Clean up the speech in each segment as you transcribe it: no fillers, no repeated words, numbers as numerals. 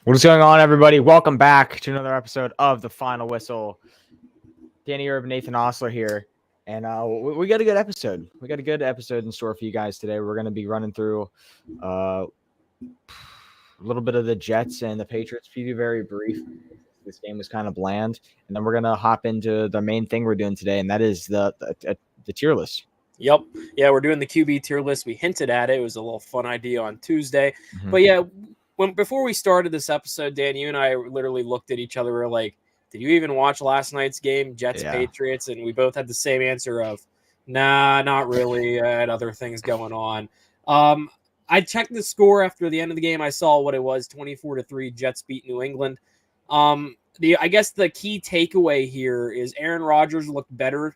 What is going on, everybody? Welcome back to another episode of The Final Whistle. Danny Irv, Nathan Osler here, and we got a good episode. We got a good episode in store for you guys today. We're going to be running through a little bit of the Jets and the Patriots preview, very brief. This game was kind of bland, and then we're going to hop into the main thing we're doing today, and that is the tier list. Yep. Yeah, we're doing the QB tier list. We hinted at it. It was a little fun idea on Tuesday. Mm-hmm. But yeah, before we started this episode, Dan, you and I literally looked at each other. We were like, did you even watch last night's game, Jets-Patriots? And we both had the same answer of, nah, not really. I had other things going on. I checked the score after the end of the game. I saw what it was, 24-3, Jets beat New England. I guess the key takeaway here is Aaron Rodgers looked better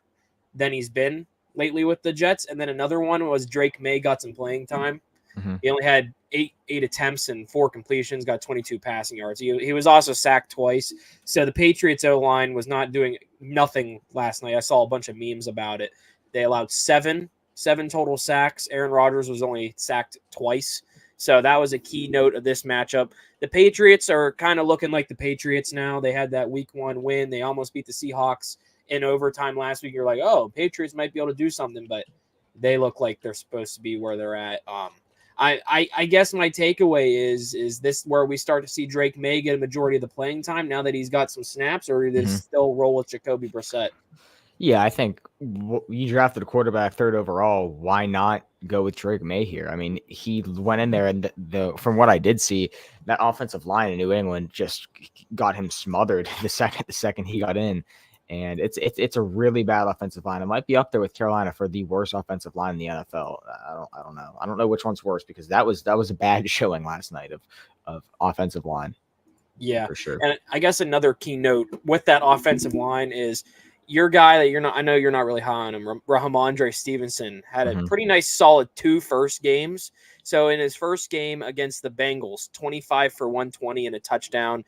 than he's been lately with the Jets. And then another one was Drake May got some playing time. Mm-hmm. He only had eight attempts and 4 completions, got 22 passing yards. He was also sacked twice. So the Patriots O-line was not doing nothing last night. I saw a bunch of memes about it. They allowed seven total sacks. Aaron Rodgers was only sacked twice. So that was a key note of this matchup. The Patriots are kind of looking like the Patriots now. They had that week 1 win. They almost beat the Seahawks in overtime last week. You're like, oh, Patriots might be able to do something, but they look like they're supposed to be where they're at. I guess my takeaway is this where we start to see Drake May get a majority of the playing time now that he's got some snaps, or did still roll with Jacoby Brissett? Yeah, I think you drafted a quarterback 3rd overall. Why not go with Drake May here? I mean, he went in there, and from what I did see, that offensive line in New England just got him smothered the second he got in. And it's a really bad offensive line. It might be up there with Carolina for the worst offensive line in the NFL. I don't know. I don't know which one's worse, because that was a bad showing last night of offensive line. Yeah, for sure. And I guess another key note with that offensive line is your guy that you're not. I know you're not really high on him. Rahamondre Stevenson had a pretty nice, solid 2 first games. So in his first game against the Bengals, 25 for 120 and a touchdown.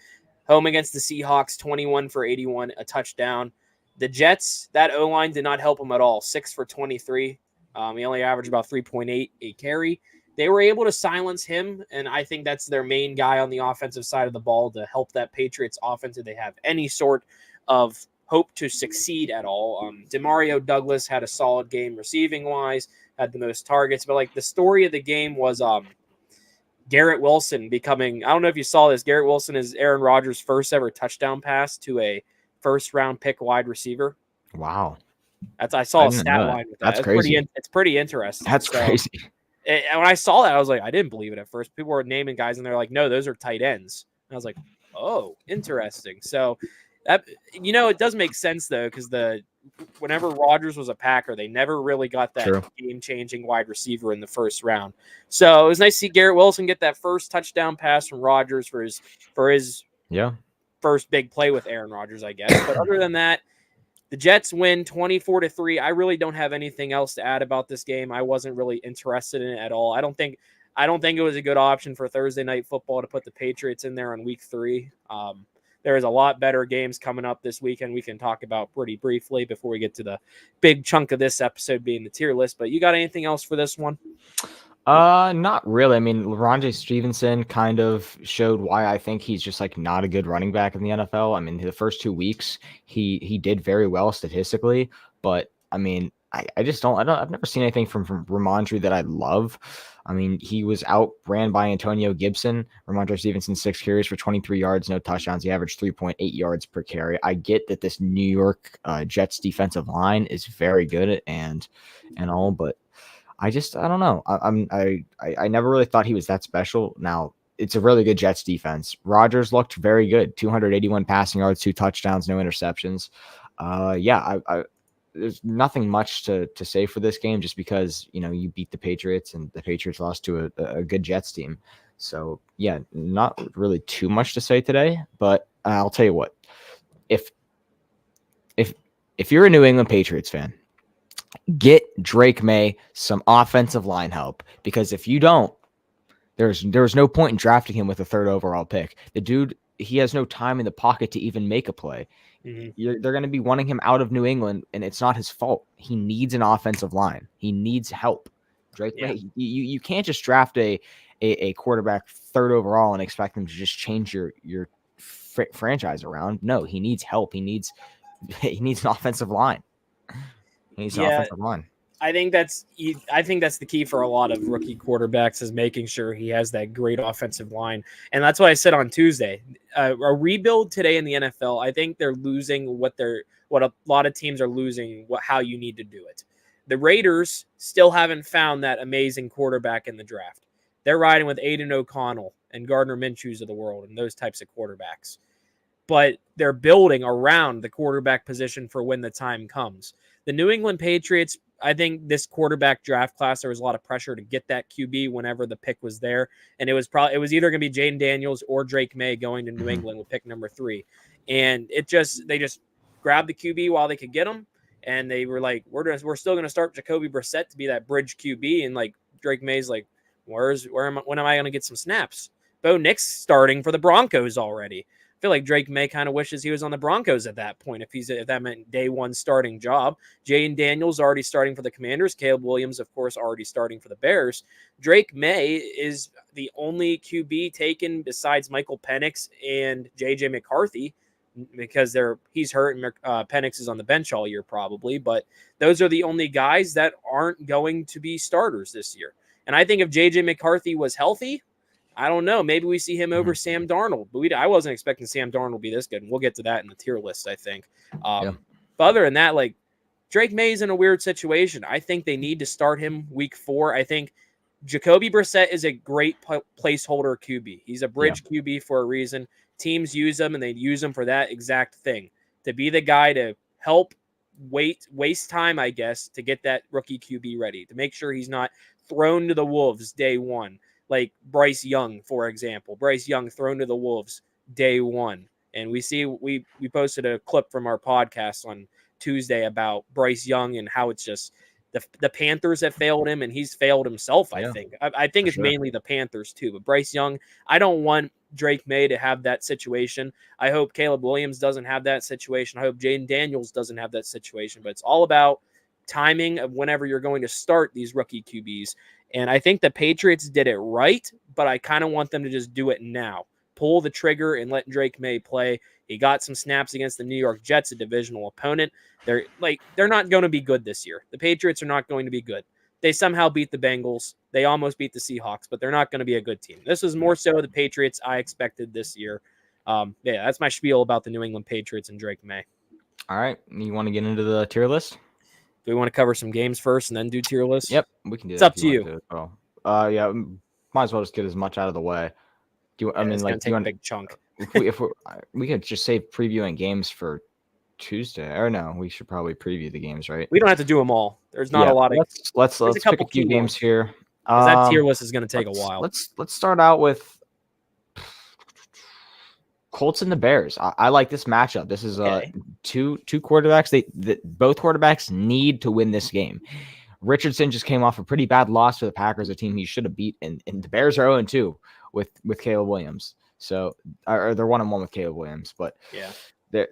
Home against the Seahawks, 21 for 81, a touchdown. The Jets, that O-line did not help him at all. 6 for 23. He only averaged about 3.8 a carry. They were able to silence him, and I think that's their main guy on the offensive side of the ball to help that Patriots offense if they have any sort of hope to succeed at all. Demario Douglas had a solid game receiving-wise, had the most targets. But, the story of the game was Garrett Wilson becoming, I don't know if you saw this, Garrett Wilson is Aaron Rodgers' first ever touchdown pass to a first-round pick wide receiver. Wow. I saw a stat line with that. That's crazy. It's pretty interesting. That's crazy. And when I saw that, I was like, I didn't believe it at first. People were naming guys, and they're like, no, those are tight ends. And I was like, oh, interesting. So, that it does make sense, though, because whenever Rodgers was a Packer, they never really got that game-changing wide receiver in the first round. So it was nice to see Garrett Wilson get that first touchdown pass from Rodgers for his first big play with Aaron Rodgers, I guess. But other than that, the Jets win 24-3. I really don't have anything else to add about this game. I wasn't really interested in it at all. I don't think it was a good option for Thursday Night Football to put the Patriots in there on week 3. There is a lot better games coming up this weekend we can talk about pretty briefly before we get to the big chunk of this episode being the tier list. But you got anything else for this one? Not really. I mean, Rahamondre Stevenson kind of showed why I think he's just not a good running back in the NFL. I mean, the first 2 weeks he did very well statistically, but I mean, I've never seen anything from Rahamondre that I love. I mean, he was outran by Antonio Gibson. Rahamondre Stevenson, 6 carries for 23 yards, no touchdowns. He averaged 3.8 yards per carry. I get that this New York Jets defensive line is very good and all, but I don't know. I never really thought he was that special. Now, it's a really good Jets defense. Rodgers looked very good. 281 passing yards, 2 touchdowns, no interceptions. There's nothing much to say for this game, just because, you beat the Patriots and the Patriots lost to a good Jets team. So, yeah, not really too much to say today, but I'll tell you what. If you're a New England Patriots fan, get Drake May some offensive line help, because if you don't, there's no point in drafting him with a 3rd overall pick. The dude, he has no time in the pocket to even make a play. They're going to be wanting him out of New England, and it's not his fault. He needs an offensive line. He needs help. Drake May, you can't just draft a a quarterback third overall and expect him to just change your franchise around. No, he needs help. He needs an offensive line. He needs an offensive line. I think that's the key for a lot of rookie quarterbacks is making sure he has that great offensive line. And that's what I said on Tuesday. A rebuild today in the NFL, I think they're losing what a lot of teams are losing, how you need to do it. The Raiders still haven't found that amazing quarterback in the draft. They're riding with Aiden O'Connell and Gardner Minshew's of the world and those types of quarterbacks. But they're building around the quarterback position for when the time comes. The New England Patriots, I think this quarterback draft class, there was a lot of pressure to get that QB whenever the pick was there. And it was either going to be Jaden Daniels or Drake May going to New England with pick number 3. And they just grabbed the QB while they could get him. And they were like, we're still going to start Jacoby Brissett to be that bridge QB. And like Drake May's like, when am I going to get some snaps? Bo Nix starting for the Broncos already. I feel like Drake May kind of wishes he was on the Broncos at that point if that meant day one starting job. Jaden Daniels already starting for the Commanders. Caleb Williams, of course, already starting for the Bears. Drake May is the only QB taken besides Michael Penix and J.J. McCarthy because he's hurt and Penix is on the bench all year probably. But those are the only guys that aren't going to be starters this year. And I think if J.J. McCarthy was healthy, I don't know. Maybe we see him over Sam Darnold. But I wasn't expecting Sam Darnold to be this good. And we'll get to that in the tier list, I think. But other than that, like Drake May's in a weird situation. I think they need to start him week 4. I think Jacoby Brissett is a great placeholder QB. He's a bridge QB for a reason. Teams use him, and they use him for that exact thing. To be the guy to help waste time, I guess, to get that rookie QB ready. To make sure he's not thrown to the wolves day one. Like Bryce Young, for example. Bryce Young thrown to the wolves day 1. And we posted a clip from our podcast on Tuesday about Bryce Young and how it's just the Panthers have failed him and he's failed himself, I think. I think it's mainly the Panthers too. But Bryce Young, I don't want Drake May to have that situation. I hope Caleb Williams doesn't have that situation. I hope Jaden Daniels doesn't have that situation. But it's all about timing of whenever you're going to start these rookie QBs. And I think the Patriots did it right, but I kind of want them to just do it now. Pull the trigger and let Drake May play. He got some snaps against the New York Jets, a divisional opponent. They're not going to be good this year. The Patriots are not going to be good. They somehow beat the Bengals. They almost beat the Seahawks, but they're not going to be a good team. This was more so the Patriots I expected this year. That's my spiel about the New England Patriots and Drake May. All right. You want to get into the tier list? Do we want to cover some games first and then do tier list? Yep, we can do that. It's up to you. Might as well just get as much out of the way. Do you take a big chunk? if we could just save previewing games for Tuesday, or no, we should probably preview the games, right? We don't have to do them all. There's not a lot of. Let's pick a few games here. That tier list is going to take a while. Let's start out with Colts and the Bears. I like this matchup. This is two quarterbacks. Both quarterbacks need to win this game. Richardson just came off a pretty bad loss to the Packers, a team he should have beat, and the Bears are 0-2 with Caleb Williams. So, or they're 1-1 with Caleb Williams, but the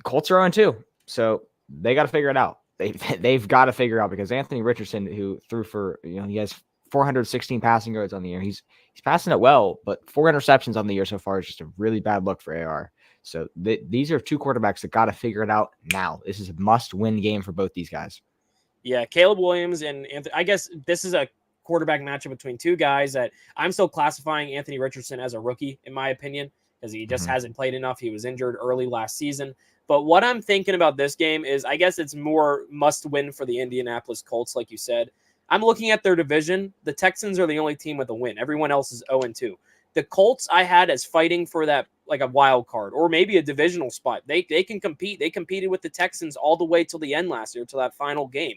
Colts are 0-2. So they got to figure it out. They've got to figure out because Anthony Richardson, who threw for he has 416 passing yards on the year. He's passing it well, but 4 interceptions on the year so far is just a really bad look for AR. So these are two quarterbacks that got to figure it out now. This is a must-win game for both these guys. Yeah, Caleb Williams and Anthony. I guess this is a quarterback matchup between two guys that I'm still classifying Anthony Richardson as a rookie, in my opinion, because he just hasn't played enough. He was injured early last season. But what I'm thinking about this game is I guess it's more must-win for the Indianapolis Colts, like you said. I'm looking at their division. The Texans are the only team with a win. Everyone else is 0-2. The Colts I had as fighting for that, like a wild card or maybe a divisional spot. They can compete. They competed with the Texans all the way till the end last year, till that final game.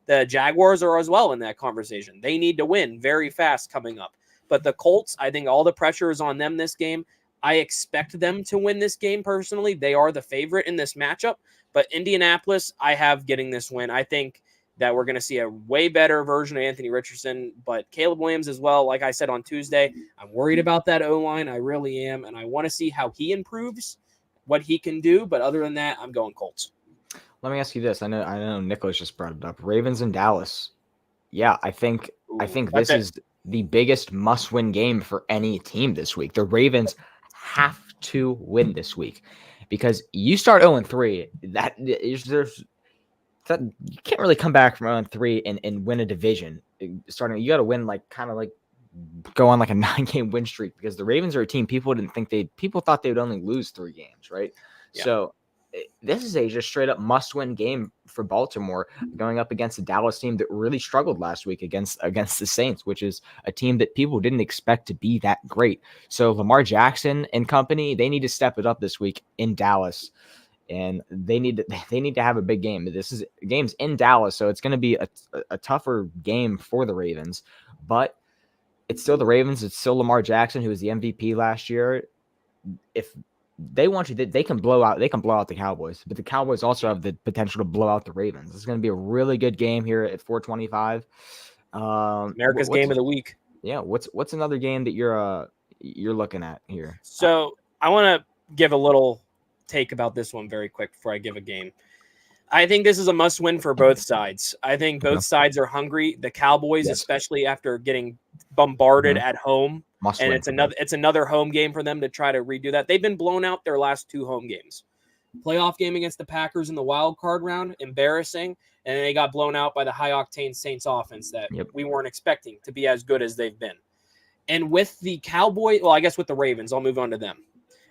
The Jaguars are as well in that conversation. They need to win very fast coming up. But the Colts, I think all the pressure is on them this game. I expect them to win this game personally. They are the favorite in this matchup. But Indianapolis, I have getting this win. I think that we're going to see a way better version of Anthony Richardson. But Caleb Williams as well, like I said on Tuesday, I'm worried about that O-line. I really am. And I want to see how he improves, what he can do. But other than that, I'm going Colts. Let me ask you this. I know Nicholas just brought it up. Ravens and Dallas. Yeah, I think this is the biggest must-win game for any team this week. The Ravens have to win this week because you start 0-3. There's that you can't really come back from 0-3 and win a division. Starting, you got to win kind of go on a 9-game win streak because the Ravens are a team people thought they would only lose 3 games, right? Yeah. So this is a just straight up must-win game for Baltimore going up against a Dallas team that really struggled last week against the Saints, which is a team that people didn't expect to be that great. So Lamar Jackson and company, they need to step it up this week in Dallas, and they need to have a big game. This is games in Dallas, so it's going to be a tougher game for the Ravens, but it's still the Ravens. It's still Lamar Jackson, who was the MVP last year. If they want to, they can blow out the Cowboys, but the Cowboys also have the potential to blow out the Ravens. It's going to be a really good game here at 425. America's game of the week. Yeah. What's another game that you're looking at here? So I want to give a little take about this one very quick before I give a game. I think this is a must-win for both sides. I think both sides are hungry. The Cowboys, especially after getting bombarded at home, it's another home game for them to try to redo that. They've been blown out their last 2 home games. Playoff game against the Packers in the wild card round, embarrassing, and they got blown out by the high-octane Saints offense that we weren't expecting to be as good as they've been. And with the Cowboys, well, I guess with the Ravens, I'll move on to them.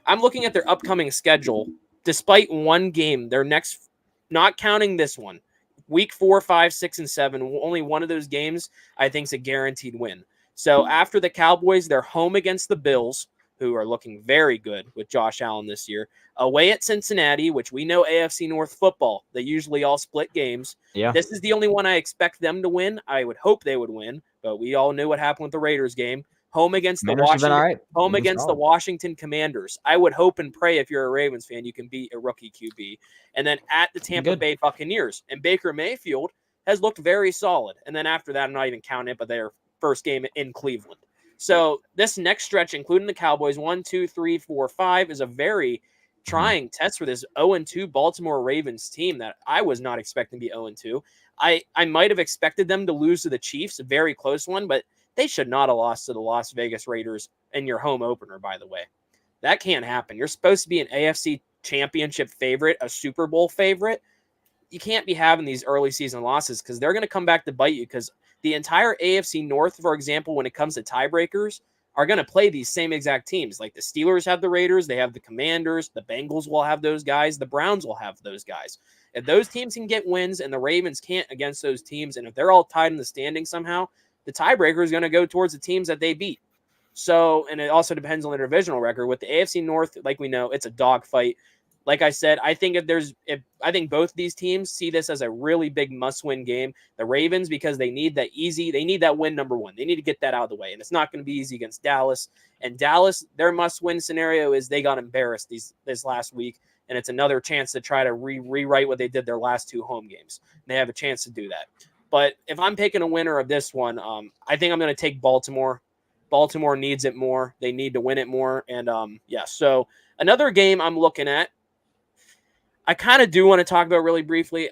I'm looking at their upcoming schedule. Despite one game, their next, not counting this one, week 4, 5, 6, and 7, only one of those games I think is a guaranteed win. So after the Cowboys, they're home against the Bills, who are looking very good with Josh Allen this year. Away at Cincinnati, which we know AFC North football, they usually all split games. Yeah. This is the only one I expect them to win. I would hope they would win, but we all knew what happened with the Raiders game. Home against the Washington Commanders. I would hope and pray if you're a Ravens fan, you can beat a rookie QB. And then at the Tampa Bay Buccaneers. And Baker Mayfield has looked very solid. And then after that, I'm not even counting it, but their first game in Cleveland. So this next stretch, including the Cowboys, 1, 2, 3, 4, 5, is a very trying test for this 0-2 Baltimore Ravens team that I was not expecting to be 0-2. I might have expected them to lose to the Chiefs, a very close one, but they should not have lost to the Las Vegas Raiders in your home opener, by the way. That can't happen. You're supposed to be an AFC championship favorite, a Super Bowl favorite. You can't be having these early season losses because they're going to come back to bite you because the entire AFC North, for example, when it comes to tiebreakers, are going to play these same exact teams. Like the Steelers have the Raiders, they have the Commanders, the Bengals will have those guys, the Browns will have those guys. If those teams can get wins and the Ravens can't against those teams, and if they're all tied in the standing somehow, the tiebreaker is going to go towards the teams that they beat. So, and it also depends on the divisional record. With the AFC North, like we know, it's a dogfight. Like I said, I think I think both of these teams see this as a really big must-win game. The Ravens, because they need that win number 1. They need to get that out of the way, and it's not going to be easy against Dallas. And Dallas, their must-win scenario is they got embarrassed this last week, and it's another chance to try to rewrite what they did their last 2 home games. They have a chance to do that. But if I'm picking a winner of this one, I think I'm going to take Baltimore. Baltimore needs it more. They need to win it more. And so another game I'm looking at, I kind of do want to talk about really briefly.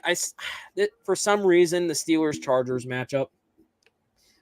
For some reason, the Steelers-Chargers matchup.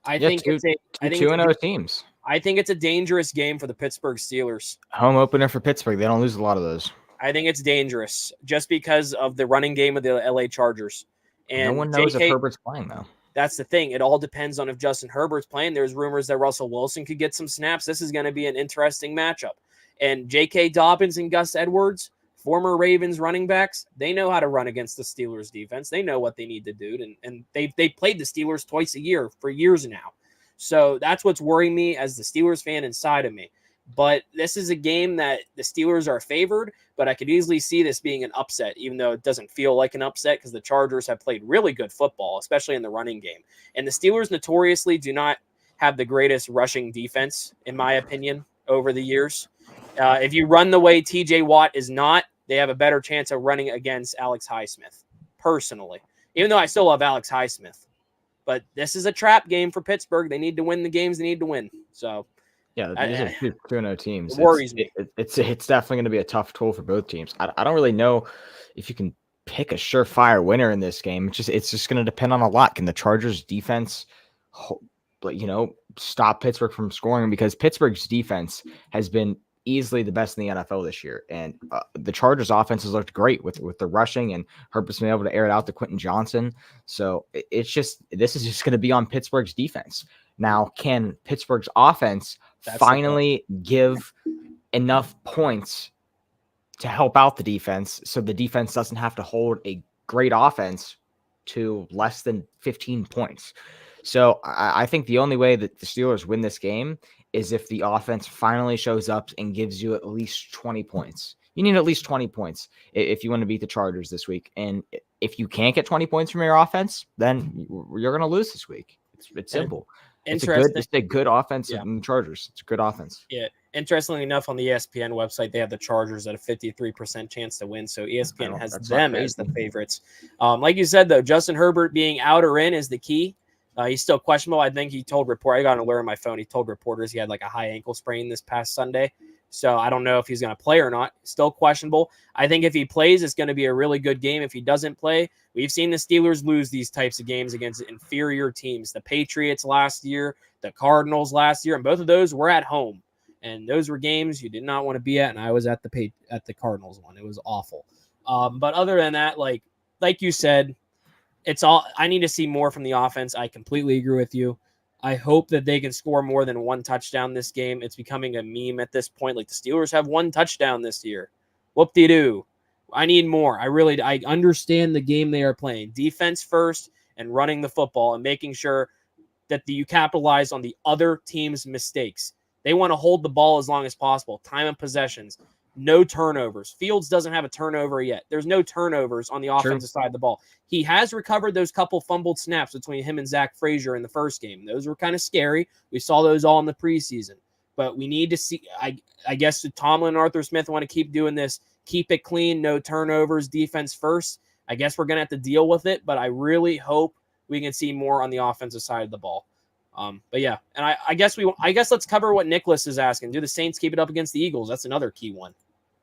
I think it's 2-0 teams. I think it's a dangerous game for the Pittsburgh Steelers. Home opener for Pittsburgh. They don't lose a lot of those. I think it's dangerous just because of the running game of the LA Chargers. And no one knows if Herbert's playing, though. That's the thing. It all depends on if Justin Herbert's playing. There's rumors that Russell Wilson could get some snaps. This is going to be an interesting matchup. And J.K. Dobbins and Gus Edwards, former Ravens running backs, they know how to run against the Steelers defense. They know what they need to do. And they played the Steelers twice a year for years now. So that's what's worrying me as the Steelers fan inside of me. But this is a game that the Steelers are favored, but I could easily see this being an upset, even though it doesn't feel like an upset because the Chargers have played really good football, especially in the running game. And the Steelers notoriously do not have the greatest rushing defense, in my opinion, over the years. If you run the way TJ Watt is not, they have a better chance of running against Alex Highsmith, personally, even though I still love Alex Highsmith. But this is a trap game for Pittsburgh. They need to win the games they need to win. So, yeah, these are 2-0 teams. It worries me. It's definitely going to be a tough tool for both teams. I don't really know if you can pick a surefire winner in this game. It's just going to depend on a lot. Can the Chargers defense, stop Pittsburgh from scoring, because Pittsburgh's defense has been easily the best in the NFL this year. And the Chargers offense has looked great with the rushing, and Herbert's been able to air it out to Quentin Johnson. So this is just going to be on Pittsburgh's defense. Now, can Pittsburgh's offense finally give enough points to help out the defense so the defense doesn't have to hold a great offense to less than 15 points? So I think the only way that the Steelers win this game is if the offense finally shows up and gives you at least 20 points. You need at least 20 points if you want to beat the Chargers this week. And if you can't get 20 points from your offense, then you're going to lose this week. It's simple. It's a good offense in the Chargers. It's a good offense. Yeah. Interestingly enough, on the ESPN website, they have the Chargers at a 53% chance to win. So ESPN has them as the favorites. Like you said, though, Justin Herbert being out or in is the key. He's still questionable. I think he told I got an alert on my phone. He told reporters he had like a high ankle sprain this past Sunday. So I don't know if he's going to play or not. Still questionable. I think if he plays, it's going to be a really good game. If he doesn't play, we've seen the Steelers lose these types of games against inferior teams. The Patriots last year, the Cardinals last year, and both of those were at home. And those were games you did not want to be at. And I was at the Cardinals one. It was awful. But other than that, like you said, I need to see more from the offense. I completely agree with you. I hope that they can score more than one touchdown this game. It's becoming a meme at this point. Like, the Steelers have one touchdown this year. Whoop-de-doo. I need more. I understand the game they are playing. Defense first and running the football and making sure that you capitalize on the other team's mistakes. They want to hold the ball as long as possible. Time of possessions. No turnovers. Fields doesn't have a turnover yet. There's no turnovers on the offensive side of the ball. He has recovered those couple fumbled snaps between him and Zach Frazier in the first game. Those were kind of scary. We saw those all in the preseason. But we need to see, I guess Tomlin and Arthur Smith want to keep doing this. Keep it clean, no turnovers, defense first. I guess we're going to have to deal with it, but I really hope we can see more on the offensive side of the ball. But yeah, and I guess let's cover what Nicholas is asking. Do the Saints keep it up against the Eagles? That's another key one.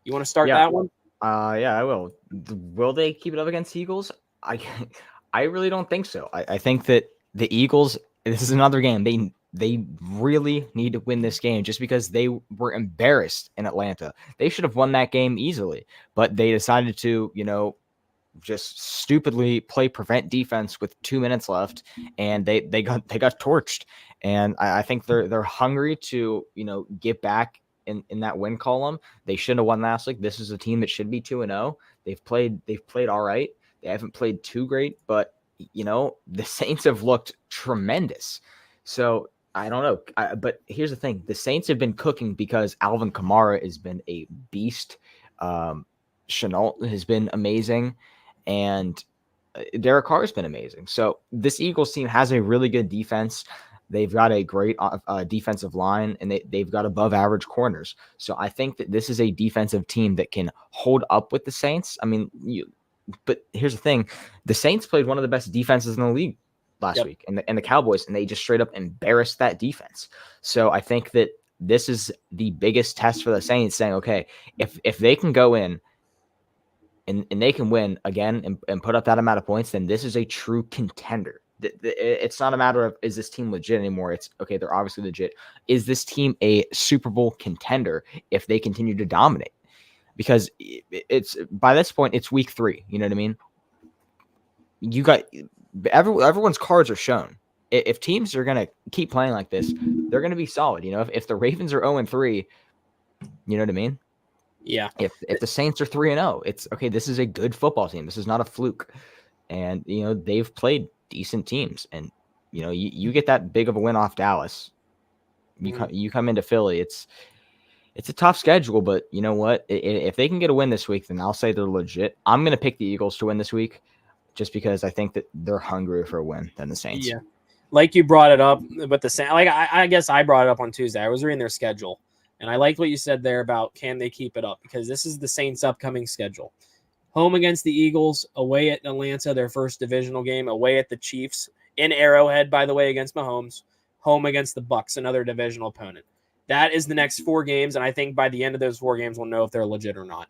You want to start that one? Yeah, I will. Will they keep it up against the Eagles? I really don't think so. I think that the Eagles, this is another game. They really need to win this game just because they were embarrassed in Atlanta. They should have won that game easily, but they decided to, just stupidly play prevent defense with 2 minutes left, and they got torched. And I think they're hungry to, get back in that win column. They should have won last week. This is a team that should be 2-0. They've played all right. They haven't played too great, but the Saints have looked tremendous. So I don't know. But here's the thing. The Saints have been cooking because Alvin Kamara has been a beast. Chenault has been amazing. And Derek Carr has been amazing. So this Eagles team has a really good defense. They've got a great defensive line, and they've got above average corners. So I think that this is a defensive team that can hold up with the Saints. I mean, but here's the thing. The Saints played one of the best defenses in the league last week, and the Cowboys, and they just straight up embarrassed that defense. So I think that this is the biggest test for the Saints, saying, okay, if they can go in and they can win again and put up that amount of points, then this is a true contender. It's not a matter of, is this team legit anymore? It's, okay, they're obviously legit. Is this team a Super Bowl contender if they continue to dominate? Because it's, by this point, it's week 3. You know what I mean? You got everyone's cards are shown. If teams are going to keep playing like this, they're going to be solid. If the Ravens are 0-3, you know what I mean? Yeah. If the Saints are 3-0, it's okay. This is a good football team. This is not a fluke. And, they've played decent teams, and, you get that big of a win off Dallas. You come into Philly. It's a tough schedule, but you know what? If they can get a win this week, then I'll say they're legit. I'm going to pick the Eagles to win this week just because I think that they're hungrier for a win than the Saints. Yeah. Like you brought it up, but the Saints, I guess I brought it up on Tuesday. I was reading their schedule. And I liked what you said there about can they keep it up, because this is the Saints' upcoming schedule. Home against the Eagles, away at Atlanta, their first divisional game, away at the Chiefs, in Arrowhead, by the way, against Mahomes, home against the Bucs, another divisional opponent. That is the next 4 games, and I think by the end of those 4 games, we'll know if they're legit or not.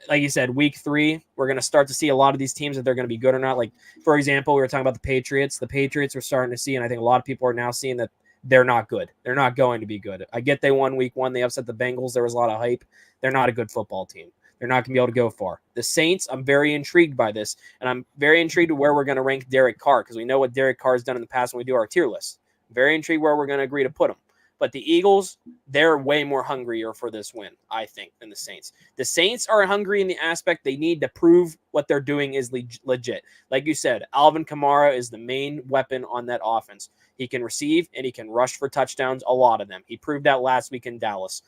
Like you said, week 3, we're going to start to see a lot of these teams if they're going to be good or not. Like, for example, we were talking about the Patriots. The Patriots are starting to see, and I think a lot of people are now seeing that they're not good. They're not going to be good. I get they won week 1. They upset the Bengals. There was a lot of hype. They're not a good football team. They're not going to be able to go far. The Saints, I'm very intrigued by this, and I'm very intrigued where we're going to rank Derek Carr because we know what Derek Carr has done in the past when we do our tier list. Very intrigued where we're going to agree to put him. But the Eagles, they're way more hungrier for this win, I think, than the Saints. The Saints are hungry in the aspect they need to prove what they're doing is legit. Like you said, Alvin Kamara is the main weapon on that offense. He can receive and he can rush for touchdowns, a lot of them. He proved that last week in Dallas.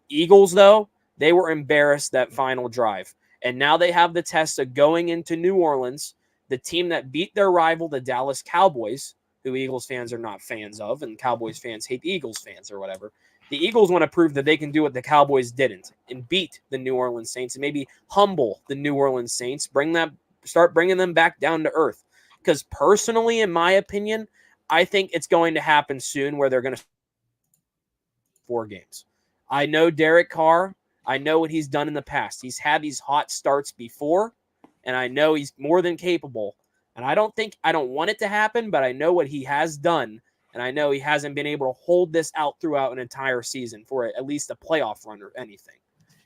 Eagles, though, they were embarrassed that final drive. And now they have the test of going into New Orleans, the team that beat their rival, the Dallas Cowboys, who Eagles fans are not fans of, and Cowboys fans hate the Eagles fans or whatever. The Eagles want to prove that they can do what the Cowboys didn't and beat the New Orleans Saints and maybe humble the New Orleans Saints, start bringing them back down to earth. Because personally, in my opinion, I think it's going to happen soon where they're going to 4 games. I know Derek Carr. I know what he's done in the past. He's had these hot starts before, and I know he's more than capable. And I don't want it to happen, but I know what he has done, and I know he hasn't been able to hold this out throughout an entire season for at least a playoff run or anything.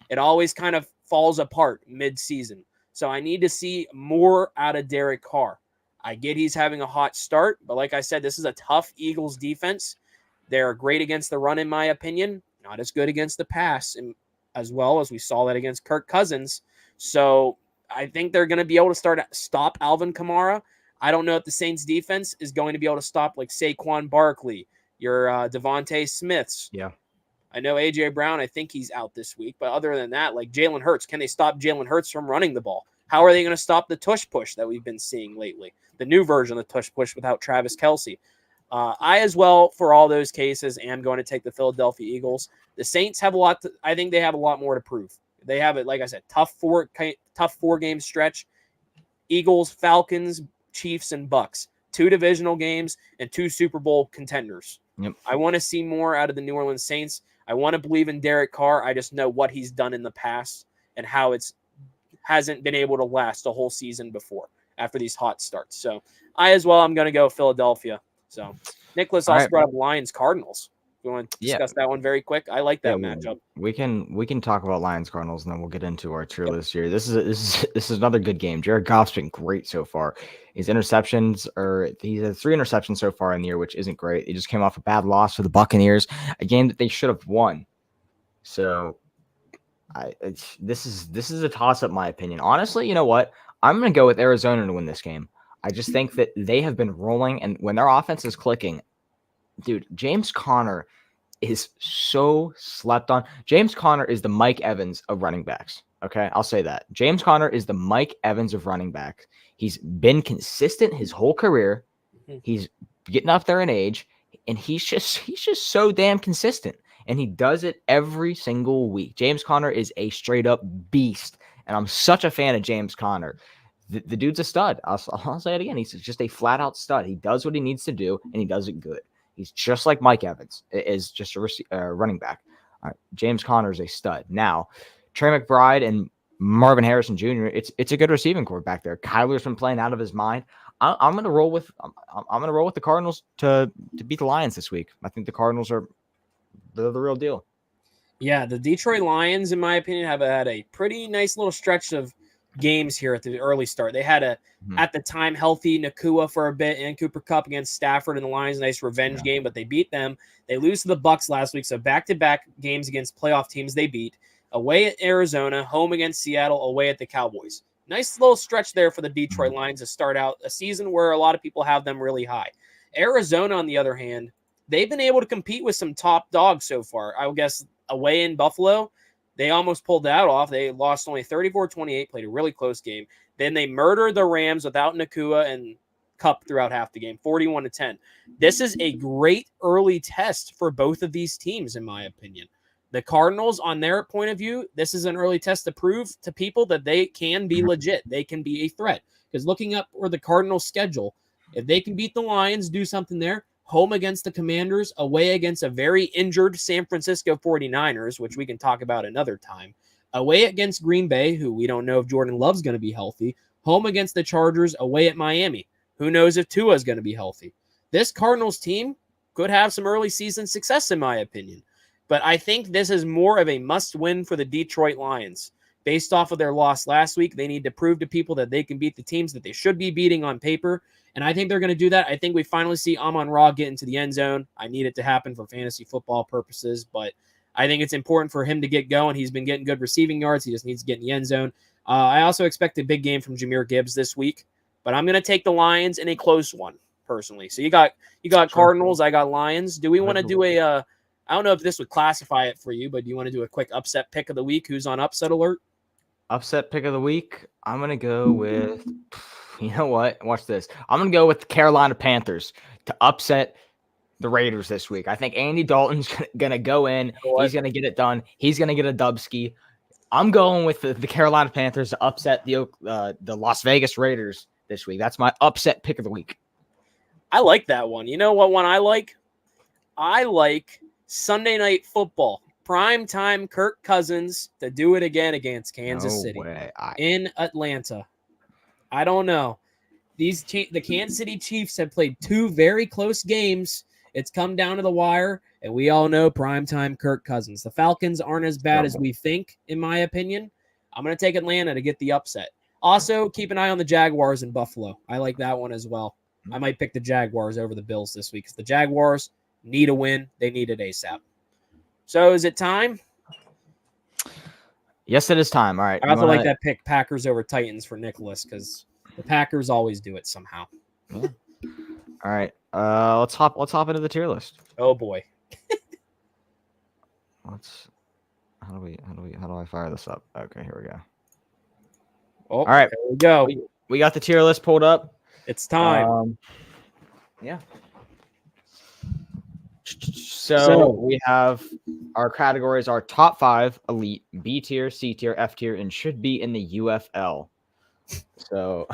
It always kind of falls apart mid-season. So I need to see more out of Derek Carr. I get he's having a hot start, but like I said, this is a tough Eagles defense. They're great against the run, in my opinion. Not as good against the pass, as well as we saw that against Kirk Cousins. So I think they're going to be able to stop Alvin Kamara. I don't know if the Saints defense is going to be able to stop like Saquon Barkley, your Devontae Smiths. Yeah. I know A.J. Brown, I think he's out this week. But other than that, like Jalen Hurts, can they stop Jalen Hurts from running the ball? How are they going to stop the tush push that we've been seeing lately? The new version of the tush push without Travis Kelce. I as well, for all those cases, am going to take the Philadelphia Eagles. The Saints have I think they have a lot more to prove. They have it, like I said, tough 4-game stretch. Eagles, Falcons, Chiefs, and Bucks. 2 divisional games and 2 Super Bowl contenders. Yep. I want to see more out of the New Orleans Saints. I want to believe in Derek Carr. I just know what he's done in the past and how it hasn't been able to last a whole season before after these hot starts. So I as well, I'm going to go Philadelphia. So Nicholas also brought up Lions Cardinals. You want to discuss that one very quick? I like that matchup. We can talk about Lions Cardinals, and then we'll get into our tier list here. This is another good game. Jared Goff's been great so far. He's had 3 interceptions so far in the year, which isn't great. He just came off a bad loss for the Buccaneers, a game that they should have won. So this is a toss up, in my opinion. Honestly, you know what? I'm going to go with Arizona to win this game. I just think that they have been rolling, and when their offense is clicking, dude, James Conner is so slept on. James Conner is the Mike Evans of running backs. Okay, I'll say that. James Conner is the Mike Evans of running backs. He's been consistent his whole career. He's getting up there in age, and he's just so damn consistent. And he does it every single week. James Conner is a straight up beast, and I'm such a fan of James Conner. The dude's a stud. I'll say it again. He's just a flat out stud. He does what he needs to do, and he does it good. He's just like Mike Evans is just a running back. James Conner is a stud. Now, Trey McBride and Marvin Harrison Jr. It's a good receiving core back there. Kyler's been playing out of his mind. I'm going to roll with the Cardinals to beat the Lions this week. I think the Cardinals they're the real deal. Yeah, the Detroit Lions, in my opinion, have had a pretty nice little stretch of games here at the early start. They had at the time, healthy Nakua for a bit and Cooper Kupp against Stafford and the Lions. Nice revenge game, but they beat them. They lose to the Bucks last week, so back-to-back games against playoff teams they beat. Away at Arizona, home against Seattle, away at the Cowboys. Nice little stretch there for the Detroit Lions to start out a season where a lot of people have them really high. Arizona, on the other hand, they've been able to compete with some top dogs so far. I would guess away in Buffalo, they almost pulled that off. They lost only 34-28, played a really close game. Then they murdered the Rams without Nakua and Kupp throughout half the game, 41-10. This is a great early test for both of these teams, in my opinion. The Cardinals, on their point of view, this is an early test to prove to people that they can be legit. They can be a threat. Because looking up for the Cardinals' schedule, if they can beat the Lions, do something there, home against the Commanders, away against a very injured San Francisco 49ers, which we can talk about another time, away against Green Bay, who we don't know if Jordan Love's going to be healthy, home against the Chargers, away at Miami. Who knows if Tua is going to be healthy. This Cardinals team, could have some early season success, in my opinion. But I think this is more of a must-win for the Detroit Lions. Based off of their loss last week, they need to prove to people that they can beat the teams that they should be beating on paper. And I think they're going to do that. I think we finally see Amon-Ra get into the end zone. I need it to happen for fantasy football purposes, but I think it's important for him to get going. He's been getting good receiving yards. He just needs to get in the end zone. I also expect a big game from Jahmyr Gibbs this week, but I'm going to take the Lions in a close one, personally. So you got Cardinals, I got Lions. Do we want to do I don't know if this would classify it for you, but do you want to do a quick upset pick of the week? Who's on upset alert? Upset pick of the week? I'm going to go with, you know what? Watch this. I'm going to go with the Carolina Panthers to upset the Raiders this week. I think Andy Dalton's going to go in. He's going to get it done. He's going to get a dubski. I'm going with the Carolina Panthers to upset the Las Vegas Raiders this week. That's my upset pick of the week. I like that one. You know what one I like? I like Sunday Night Football. Prime time Kirk Cousins to do it again against Kansas City in Atlanta. I don't know. The Kansas City Chiefs have played 2 very close games. It's come down to the wire, and we all know primetime Kirk Cousins. The Falcons aren't as bad as we think, in my opinion. I'm going to take Atlanta to get the upset. Also, keep an eye on the Jaguars in Buffalo. I like that one as well. I might pick the Jaguars over the Bills this week because the Jaguars need a win. They need it ASAP. So is it time? Yes, it is time. All right. I also like that pick, Packers over Titans for Nicholas, because the Packers always do it somehow. Yeah. All right. Let's hop into the tier list. Oh boy. How do I fire this up? Okay, here we go. Oh, all right. There we go. We got the tier list pulled up. It's time. Yeah. So we have our categories are top 5 elite, B tier, C tier, F tier, and should be in the UFL. So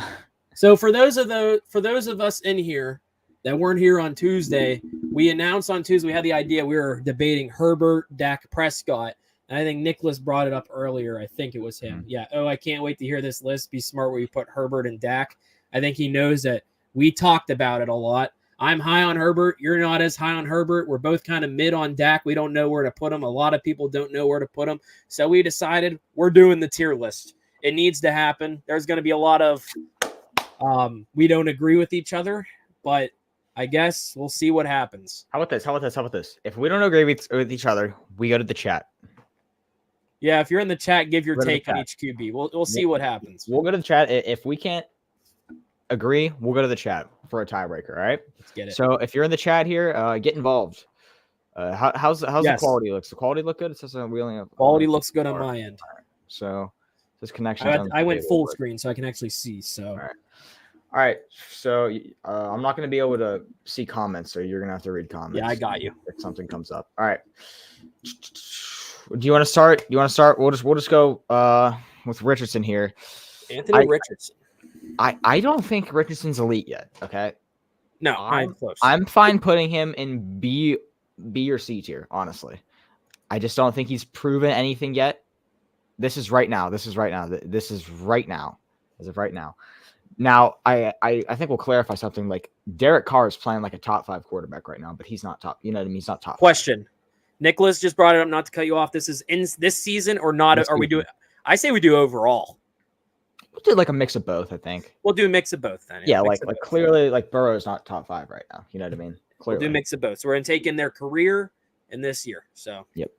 for those of us in here that weren't here on Tuesday, we announced on Tuesday we had the idea we were debating Herbert, Dak Prescott, and I think Nicholas brought it up earlier. I think it was him. Yeah. Oh, I can't wait to hear this list. Be smart where you put Herbert and Dak. I think he knows that we talked about it a lot. I'm high on Herbert. You're not as high on Herbert. We're both kind of mid on Dak. We don't know where to put him. A lot of people don't know where to put him. So we decided we're doing the tier list. It needs to happen. There's going to be a lot of we don't agree with each other, but I guess we'll see what happens. How about this? If we don't agree with each other, we go to the chat. Yeah, if you're in the chat, give your take on each QB. We'll see what happens. We'll go to the chat. If we can't agree, we'll go to the chat for a tiebreaker. All right. Let's get it. So if you're in the chat here, get involved. How's the quality looks? The quality look good? It says wheeling up. Quality looks good on my end. So this connection. I went full screen so I can actually see. So all right. So I'm not going to be able to see comments, so you're going to have to read comments. Yeah, I got you. If something comes up. All right. Do you want to start? We'll just go with Richardson here. Anthony Richardson. I don't think Richardson's elite yet. Okay. No, I'm close. I'm fine putting him in B or C tier, honestly. I just don't think he's proven anything yet. This is right now. As of right now. Now, I think we'll clarify something. Like Derek Carr is playing like a top 5 quarterback right now, but he's not top. You know what I mean? He's not top. Question. 5. Nicholas just brought it up, not to cut you off. This is in this season or not? Are we doing? I say we do overall. We'll do like a mix of both, I think. We'll do a mix of both then. Yeah, like clearly, like Burrow's not top 5 right now. You know what I mean? Clearly. We'll do a mix of both. So we're going to take in their career in this year. So yep.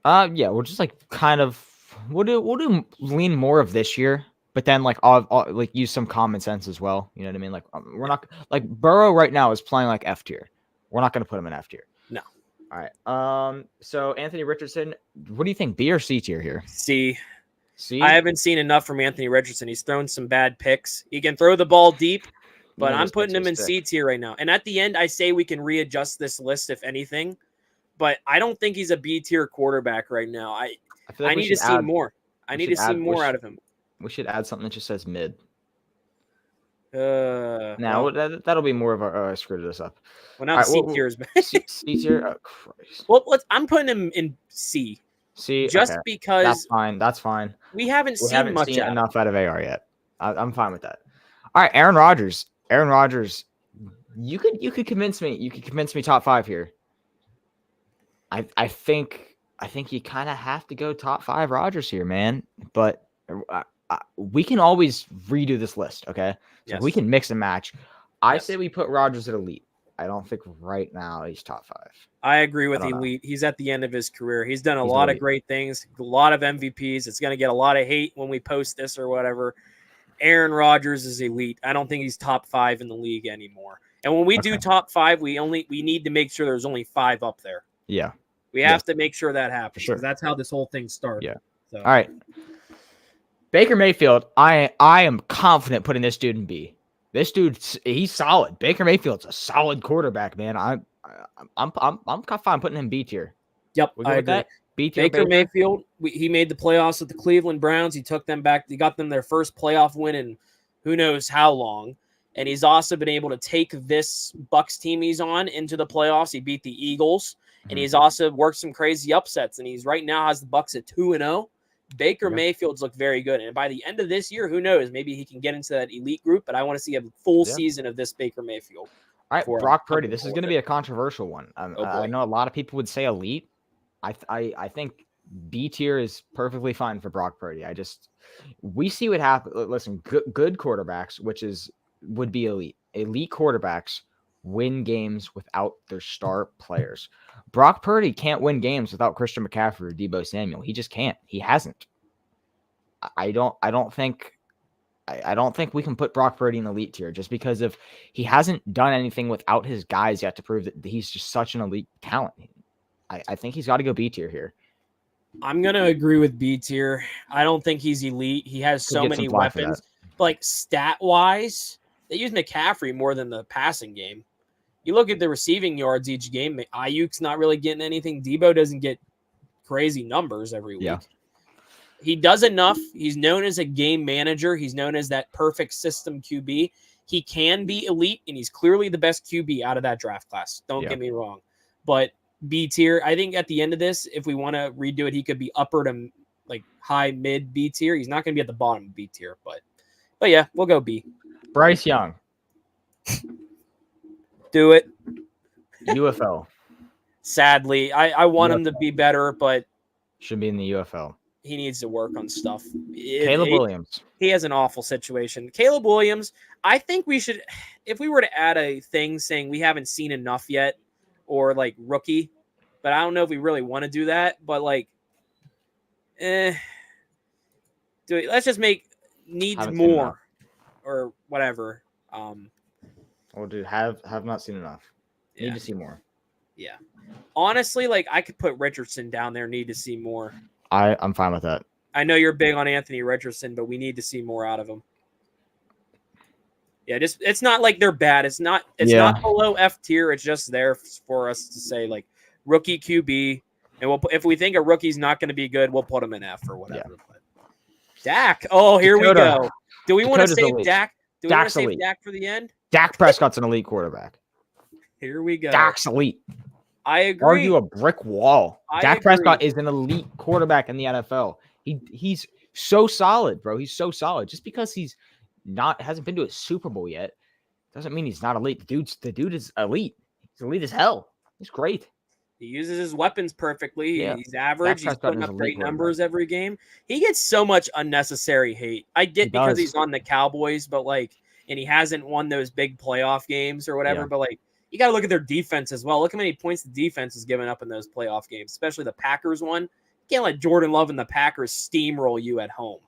Yeah, we'll just like kind of we'll do lean more of this year, but then like I'll like use some common sense as well. You know what I mean? Like we're not like Burrow right now is playing like F tier. We're not going to put him in F tier. No. All right. So Anthony Richardson, what do you think? B or C tier here? C. C. I haven't seen enough from Anthony Richardson. He's thrown some bad picks. He can throw the ball deep, but I'm putting him in C tier right now. And at the end, I say we can readjust this list if anything, but I don't think he's a B tier quarterback right now. I need to see more. I need to see more out of him. We should add something that just says mid. Now that'll be more of our screwed this up. Well, now C tier is bad. C tier. Oh Christ. Well, I'm putting him in C. C. Just because that's fine. We haven't seen much enough out of AR yet. I'm fine with that. All right, Aaron Rodgers. You could convince me. You could convince me top 5 here. I think you kind of have to go top 5 Rodgers here, man. But we can always redo this list, okay? So we can mix and match. I say we put Rodgers at elite. I don't think right now he's top 5. I agree with elite. He's at the end of his career. He's done a lot of great things, a lot of MVPs. It's going to get a lot of hate when we post this or whatever. Aaron Rodgers is elite. I don't think he's top 5 in the league anymore. And when we do top 5, we need to make sure there's only 5 up there. Yeah. We have to make sure that happens. Sure. That's how this whole thing started. Yeah. So. All right. Baker Mayfield, I am confident putting this dude in B. This dude, he's solid. Baker Mayfield's a solid quarterback, man. I'm fine putting him B tier. Yep, I agree. That? B tier. Baker Mayfield, he made the playoffs with the Cleveland Browns. He took them back. He got them their first playoff win in who knows how long. And he's also been able to take this Bucs team he's on into the playoffs. He beat the Eagles, and he's also worked some crazy upsets. And he's right now has the Bucs at 2-0. Baker Mayfield's look very good. And by the end of this year, who knows? Maybe he can get into that elite group, but I want to see a full season of this Baker Mayfield. All right, Brock Purdy. This is going to be a controversial one. I know a lot of people would say elite. I think B tier is perfectly fine for Brock Purdy. We see what happens. Listen, good quarterbacks, would be elite. Elite quarterbacks win games without their star players. Brock Purdy can't win games without Christian McCaffrey or Deebo Samuel. He just can't. He hasn't. I don't think we can put Brock Purdy in the elite tier just because of he hasn't done anything without his guys yet to prove that he's just such an elite talent. I think he's got to go B tier here. I'm going to agree with B tier. I don't think he's elite. He has so many weapons. Like stat-wise, they use McCaffrey more than the passing game. You look at the receiving yards each game, Ayuk's not really getting anything. Deebo doesn't get crazy numbers every week. Yeah. He does enough. He's known as a game manager. He's known as that perfect system QB. He can be elite, and he's clearly the best QB out of that draft class. Don't get me wrong. But B tier, I think at the end of this, if we want to redo it, he could be upper to like high, mid B tier. He's not going to be at the bottom of B tier, but yeah, we'll go B. Bryce Young. Do it. UFL. Sadly, I want him to be better, but should be in the UFL. He needs to work on stuff. Caleb Williams. He has an awful situation. Caleb Williams, I think we should, if we were to add a thing saying we haven't seen enough yet, or like rookie, but I don't know if we really want to do that. But like, let's just make needs more or whatever. Well, dude, have not seen enough. Need to see more. Yeah. Honestly, like I could put Richardson down there. Need to see more. I'm fine with that. I know you're big on Anthony Richardson, but we need to see more out of him. Yeah, it's not like they're bad. It's not below F tier. It's just there for us to say like rookie QB, and if we think a rookie's not going to be good, we'll put him in F or whatever. Yeah. But Dak. Oh, here we go. Do we want to save Dak? Do we want to save Dak for the end? Dak Prescott's an elite quarterback. Here we go. Dak's elite. I agree. Argue a brick wall. Dak Prescott is an elite quarterback in the NFL. He's so solid, bro. He's so solid. Just because he's hasn't been to a Super Bowl yet doesn't mean he's not elite. The dude is elite. He's elite as hell. He's great. He uses his weapons perfectly. Yeah. He's average. He's putting up great numbers every game. He gets so much unnecessary hate. I get because he's on the Cowboys, but like, and he hasn't won those big playoff games or whatever. Yeah. But like, you got to look at their defense as well. Look how many points the defense has given up in those playoff games, especially the Packers one. You can't let Jordan Love and the Packers steamroll you at home.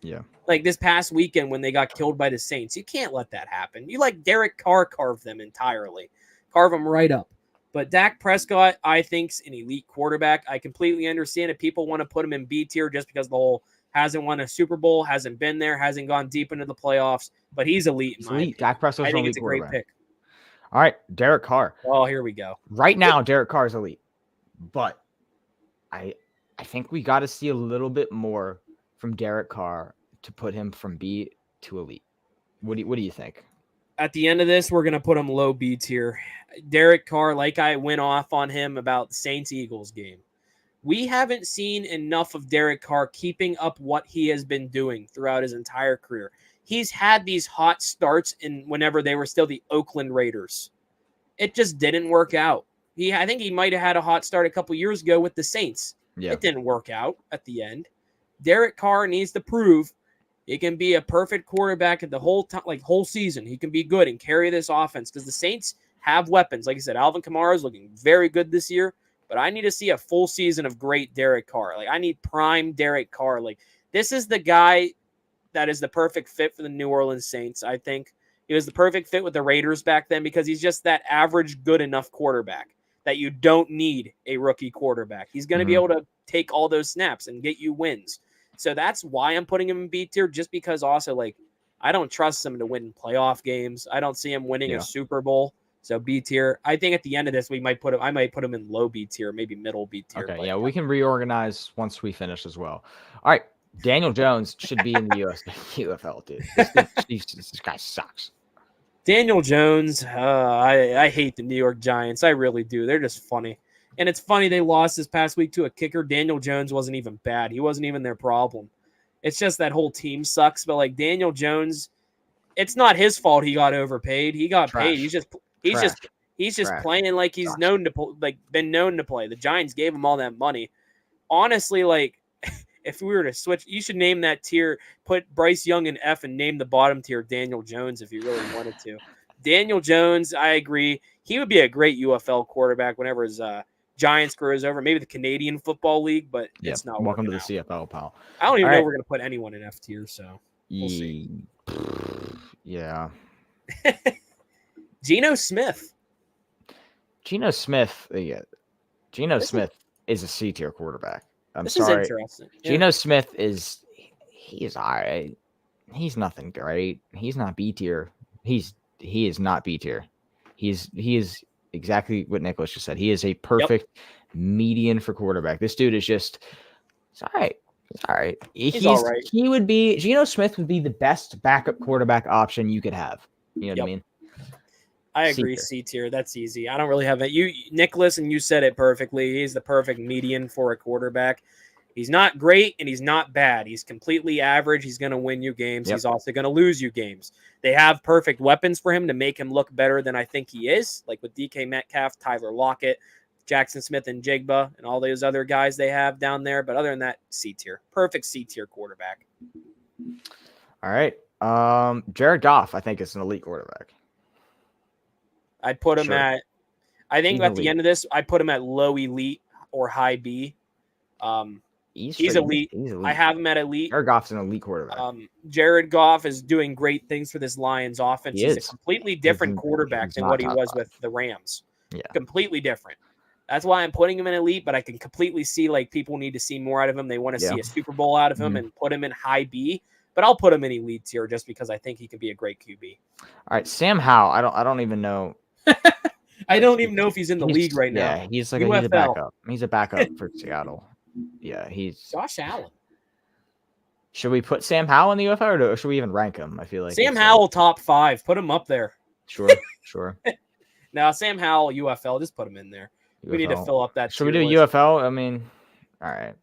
Yeah. Like this past weekend when they got killed by the Saints. You can't let that happen. You like Derek Carr carve them entirely. Carve them right up. But Dak Prescott, I think, is an elite quarterback. I completely understand if people want to put him in B tier just because the whole hasn't won a Super Bowl, hasn't been there, hasn't gone deep into the playoffs. But he's elite. He's elite. Dak Prescott's I think it's a great pick. All right, Derek Carr. Oh, here we go. Right now, Derek Carr is elite. But I think we got to see a little bit more from Derek Carr to put him from B to elite. What do you think? At the end of this, we're going to put him low B tier. Derek Carr, like I went off on him about the Saints-Eagles game. We haven't seen enough of Derek Carr keeping up what he has been doing throughout his entire career. He's had these hot starts in whenever they were still the Oakland Raiders. It just didn't work out. I think he might have had a hot start a couple years ago with the Saints. Yeah. It didn't work out at the end. Derek Carr needs to prove he can be a perfect quarterback at the whole time, like whole season. He can be good and carry this offense because the Saints have weapons. Like I said, Alvin Kamara is looking very good this year. But I need to see a full season of great Derek Carr. Like, I need prime Derek Carr. Like, this is the guy that is the perfect fit for the New Orleans Saints, I think. He was the perfect fit with the Raiders back then because he's just that average, good enough quarterback that you don't need a rookie quarterback. He's going to be able to take all those snaps and get you wins. So that's why I'm putting him in B tier, just because also, like, I don't trust him to win playoff games. I don't see him winning a Super Bowl. So B tier. I think at the end of this, I might put him in low B tier, maybe middle B tier. Okay, yeah, we can reorganize once we finish as well. All right, Daniel Jones should be in the UFL, dude. This guy sucks. Daniel Jones, I hate the New York Giants. I really do. They're just funny. And it's funny they lost this past week to a kicker. Daniel Jones wasn't even bad. He wasn't even their problem. It's just that whole team sucks. But like Daniel Jones, it's not his fault he got overpaid. He got paid. He's just playing like he's been known to play. The Giants gave him all that money. Honestly, like if we were to switch, you should name that tier, put Bryce Young in F and name the bottom tier Daniel Jones if you really wanted to. Daniel Jones, I agree. He would be a great UFL quarterback whenever his Giants career is over. Maybe the Canadian Football League, but it's not. Welcome to the CFL, pal. I don't even know if we're going to put anyone in F tier, so we'll see. Yeah. Geno Smith. Geno Smith is a C tier quarterback. I'm this sorry. Is interesting. Geno Smith he is all right. He's nothing great. He's not B tier. He is not B tier. He is exactly what Nicholas just said. He is a perfect median for quarterback. This dude is just it's all right. It's all right. He's all right. Geno Smith would be the best backup quarterback option you could have. You know what I mean? I agree. C tier. That's easy. I don't really have it. Nicholas, and you said it perfectly. He's the perfect median for a quarterback. He's not great and he's not bad. He's completely average. He's going to win you games. He's also going to lose you games. They have perfect weapons for him to make him look better than I think he is, like with DK Metcalf, Tyler Lockett, Jackson Smith and Jigba, and all those other guys they have down there. But other than that, C tier. Perfect C tier quarterback. All right. Jared Goff, I think, is an elite quarterback. I'd put him at, I think at the end of this, I put him at low elite or high B. He's elite. I have him at elite. Jared Goff's an elite quarterback. Jared Goff is doing great things for this Lions offense. He's a completely different quarterback than what he was with the Rams. Yeah. Completely different. That's why I'm putting him in elite, but I can completely see like people need to see more out of him. They want to see a Super Bowl out of him and put him in high B. But I'll put him in elite tier just because I think he can be a great QB. All right, Sam Howell. I don't even know. I don't even know if he's in the league right now. Yeah, he's like he's a backup. He's a backup for Seattle. Yeah, he's Josh Allen. Should we put Sam Howell in the UFL or should we even rank him? I feel like Sam Howell top 5. Put him up there. Sure. Now Sam Howell UFL, just put him in there. UFL. We need to fill up that. Should we do UFL? I mean, all right.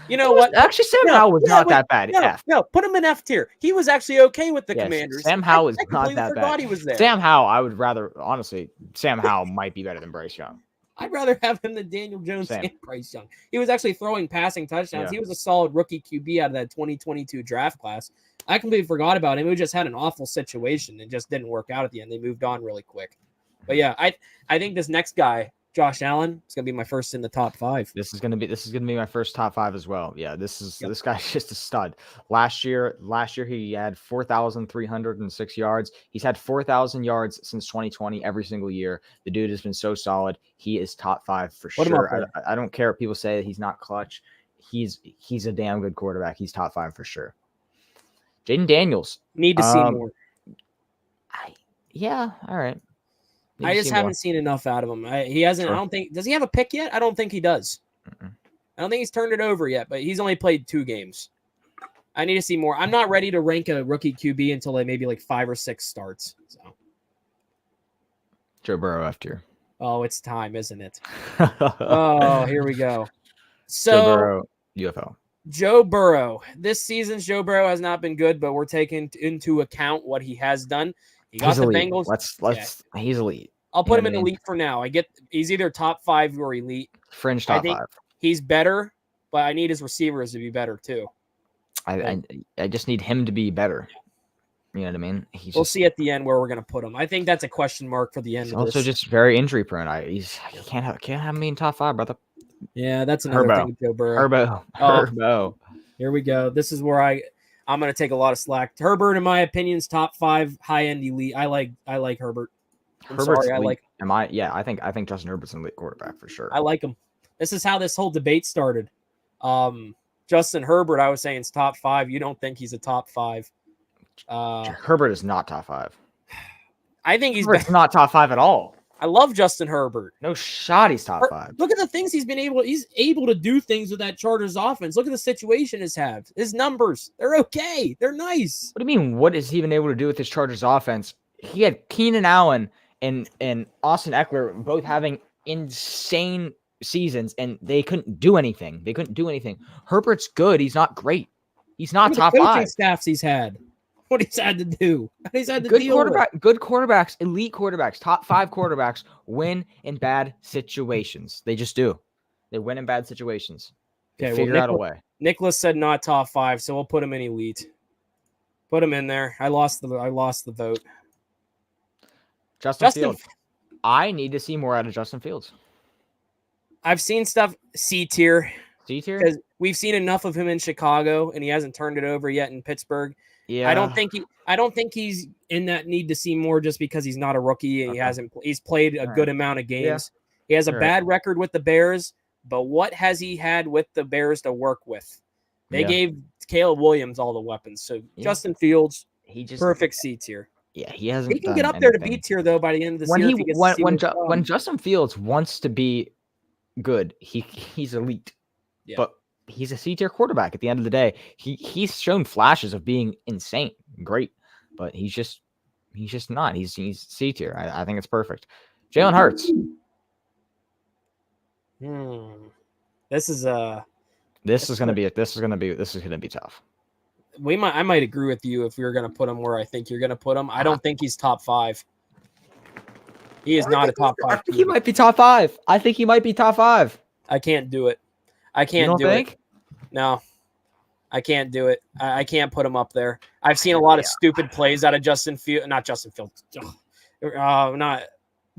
You know what? Actually, Sam Howell was not that bad. No, put him in F tier. He was actually okay with the Commanders. Sam Howell was not that bad. He was there. Sam Howell, I would rather, honestly, Sam Howell might be better than Bryce Young. I'd rather have him than Daniel Jones and Bryce Young. He was actually throwing passing touchdowns. Yeah. He was a solid rookie QB out of that 2022 draft class. I completely forgot about him. We just had an awful situation and just didn't work out at the end. They moved on really quick. But yeah, I think this next guy, Josh Allen, is gonna be my first in the top 5. This is gonna be my first top 5 as well. Yeah, this guy's just a stud. Last year he had 4,306 yards. He's had 4,000 yards since 2020 every single year. The dude has been so solid. He is top 5 for sure. I don't care if people say that he's not clutch. He's a damn good quarterback. He's top 5 for sure. Jaden Daniels. Need to see more. All right. I just haven't seen enough out of him. He hasn't. Sure. I don't think. Does he have a pick yet? I don't think he does. I don't think he's turned it over yet. But he's only played 2 games. I need to see more. I'm not ready to rank a rookie QB until maybe like 5 or 6 starts. So. Joe Burrow F tier. Oh, it's time, isn't it? Oh, here we go. So, Joe Burrow, UFO. Joe Burrow. This season's Joe Burrow has not been good, but we're taking into account what he has done. He got He's the elite. Bengals. He's elite. I'll put him in I mean? elite for now. He's either top 5 or elite. Fringe I top think 5. he's better, but I need his receivers to be better too. I just need him to be better. You know what I mean? We'll see at the end where we're gonna put him. I think that's a question mark for the end. He's of also this. just very injury prone. You can't have me in top 5, brother. Yeah, that's another thing with Joe Burrow. Herbo. Here we go. This is where I'm gonna take a lot of slack. Herbert, in my opinion, is top 5 high end elite. I like Herbert. Herbert's elite. I think Justin Herbert's an elite quarterback for sure. I like him. This is how this whole debate started. Justin Herbert, I was saying, is top 5. You don't think he's a top 5? Herbert is not top 5. I think he's not top 5 at all. I love Justin Herbert. No shot, he's top 5. Look at the things he's able to do things with that Chargers offense. Look at the situation his numbers. They're okay. They're nice. What do you mean? What has he been able to do with his Chargers offense? He had Keenan Allen and Austin Eckler both having insane seasons, and they couldn't do anything. Herbert's good. He's not great. He's not top 5. Staffs he's had. What he's had to do. He's had to good quarterbacks, elite quarterbacks, top 5 quarterbacks win in bad situations. They just do. They win in bad situations. They figure out a way. Nicholas said not top 5, so we'll put him in elite. Put him in there. I lost the vote. Justin Fields. I need to see more out of Justin Fields. I've seen stuff C tier. C tier? Because we've seen enough of him in Chicago, and he hasn't turned it over yet in Pittsburgh. Yeah. I don't think he's in that need to see more just because he's not a rookie and he's played a good amount of games. Yeah. He has a bad record with the Bears, but what has he had with the Bears to work with? They gave Caleb Williams all the weapons. So Justin Fields, perfect C tier. Yeah, he hasn't. He can get up there to B tier though by the end of the year. When Justin Fields wants to be good, he's elite. Yeah. But he's a C tier quarterback at the end of the day. He's shown flashes of being insane, great, but he's just not. He's C tier. I think it's perfect. Jalen Hurts. This is gonna be tough. I might agree with you if you're gonna put him where I think you're gonna put him. I don't think he's top 5. He is not a top 5. I think he might be top 5. I can't do it. I can't do it. No, I can't do it. I can't put him up there. I've seen a lot of stupid plays out of not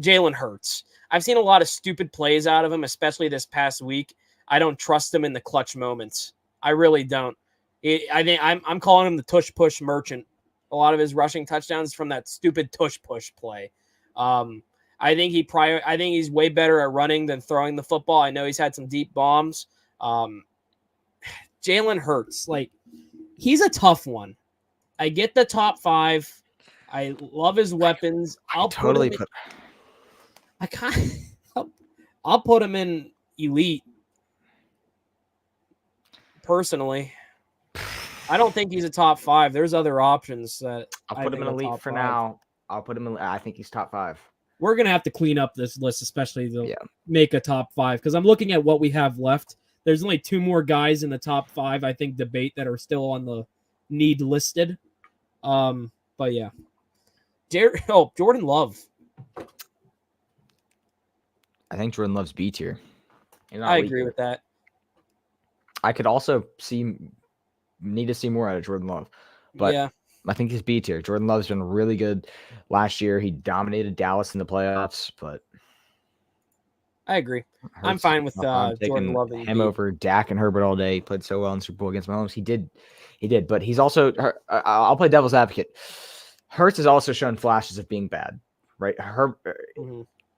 Jalen Hurts. I've seen a lot of stupid plays out of him, especially this past week. I don't trust him in the clutch moments. I really don't. I think I'm calling him the tush push merchant. A lot of his rushing touchdowns from that stupid tush push play. I think he's way better at running than throwing the football. I know he's had some deep bombs. Jalen Hurts, he's a tough one. I get the top 5. I love his weapons. I'll put him in elite. Personally, I don't think he's a top 5. There's other options that I'll put him in elite for now. I'll put him in. I think he's top 5. We're gonna have to clean up this list, especially to make a top 5, because I'm looking at what we have left. There's only 2 more guys in the top 5, I think, debate that are still on the need listed. But yeah. Jordan Love. I think Jordan Love's B tier. I agree with that. I could also need to see more out of Jordan Love. But I think he's B tier. Jordan Love's been really good last year. He dominated Dallas in the playoffs, but I agree. I'm fine with Jordan Love. Him over Dak and Herbert all day. He played so well in the Super Bowl against Mahomes. He did. But he's also I'll play devil's advocate. Hurts has also shown flashes of being bad, right?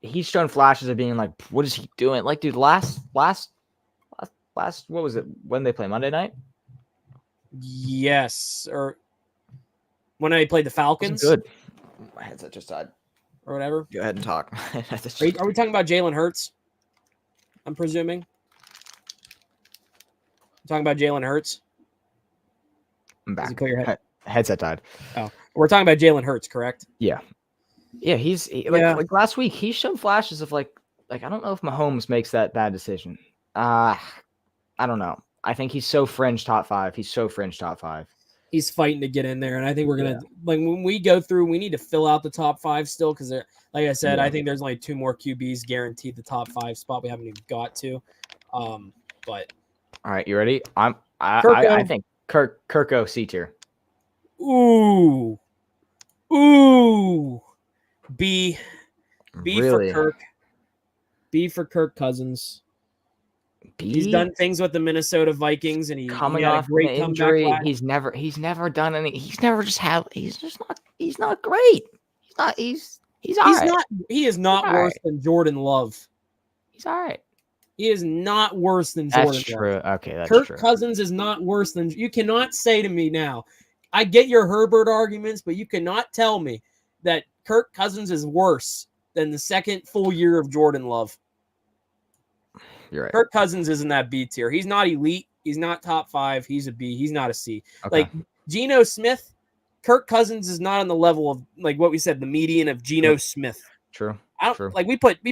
He's shown flashes of being like, what is he doing? Like, dude, last what was it? When they play Monday night? Yes, or when I played the Falcons. Good. My headset just died. Or whatever. Go ahead and talk. Are we talking about Jalen Hurts? I'm presuming. Talking about Jalen Hurts? I'm back. Your head? Headset died. Oh, we're talking about Jalen Hurts, correct? Yeah. Yeah, like last week, he showed flashes of like I don't know if Mahomes makes that bad decision. I don't know. I think he's so fringe top 5. He's so fringe top 5. He's fighting to get in there, and I think we're gonna like when we go through, we need to fill out the top 5 still because like I said, I think there's only 2 more QBs guaranteed the top 5 spot. We haven't even got to. But all right, you ready? I think Kirko C tier. Ooh. B Really? for Kirk. B for Kirk Cousins. B? He's done things with the Minnesota Vikings, and he coming had off a great an injury. comeback. He's never done any. He's not great. He's all right. He is not worse than Jordan Love. He's all right. He is not worse than Jordan Love. That's true. Okay, that's true. Kirk Cousins is not worse than. You cannot say to me now. I get your Herbert arguments, but you cannot tell me that Kirk Cousins is worse than the second full year of Jordan Love. You're right. Kirk Cousins is in that B tier. He's not elite. He's not top 5. He's a B. He's not a C. Okay. Like Geno Smith, Kirk Cousins is not on the level of like what we said, the median of Geno Smith. True. Like we put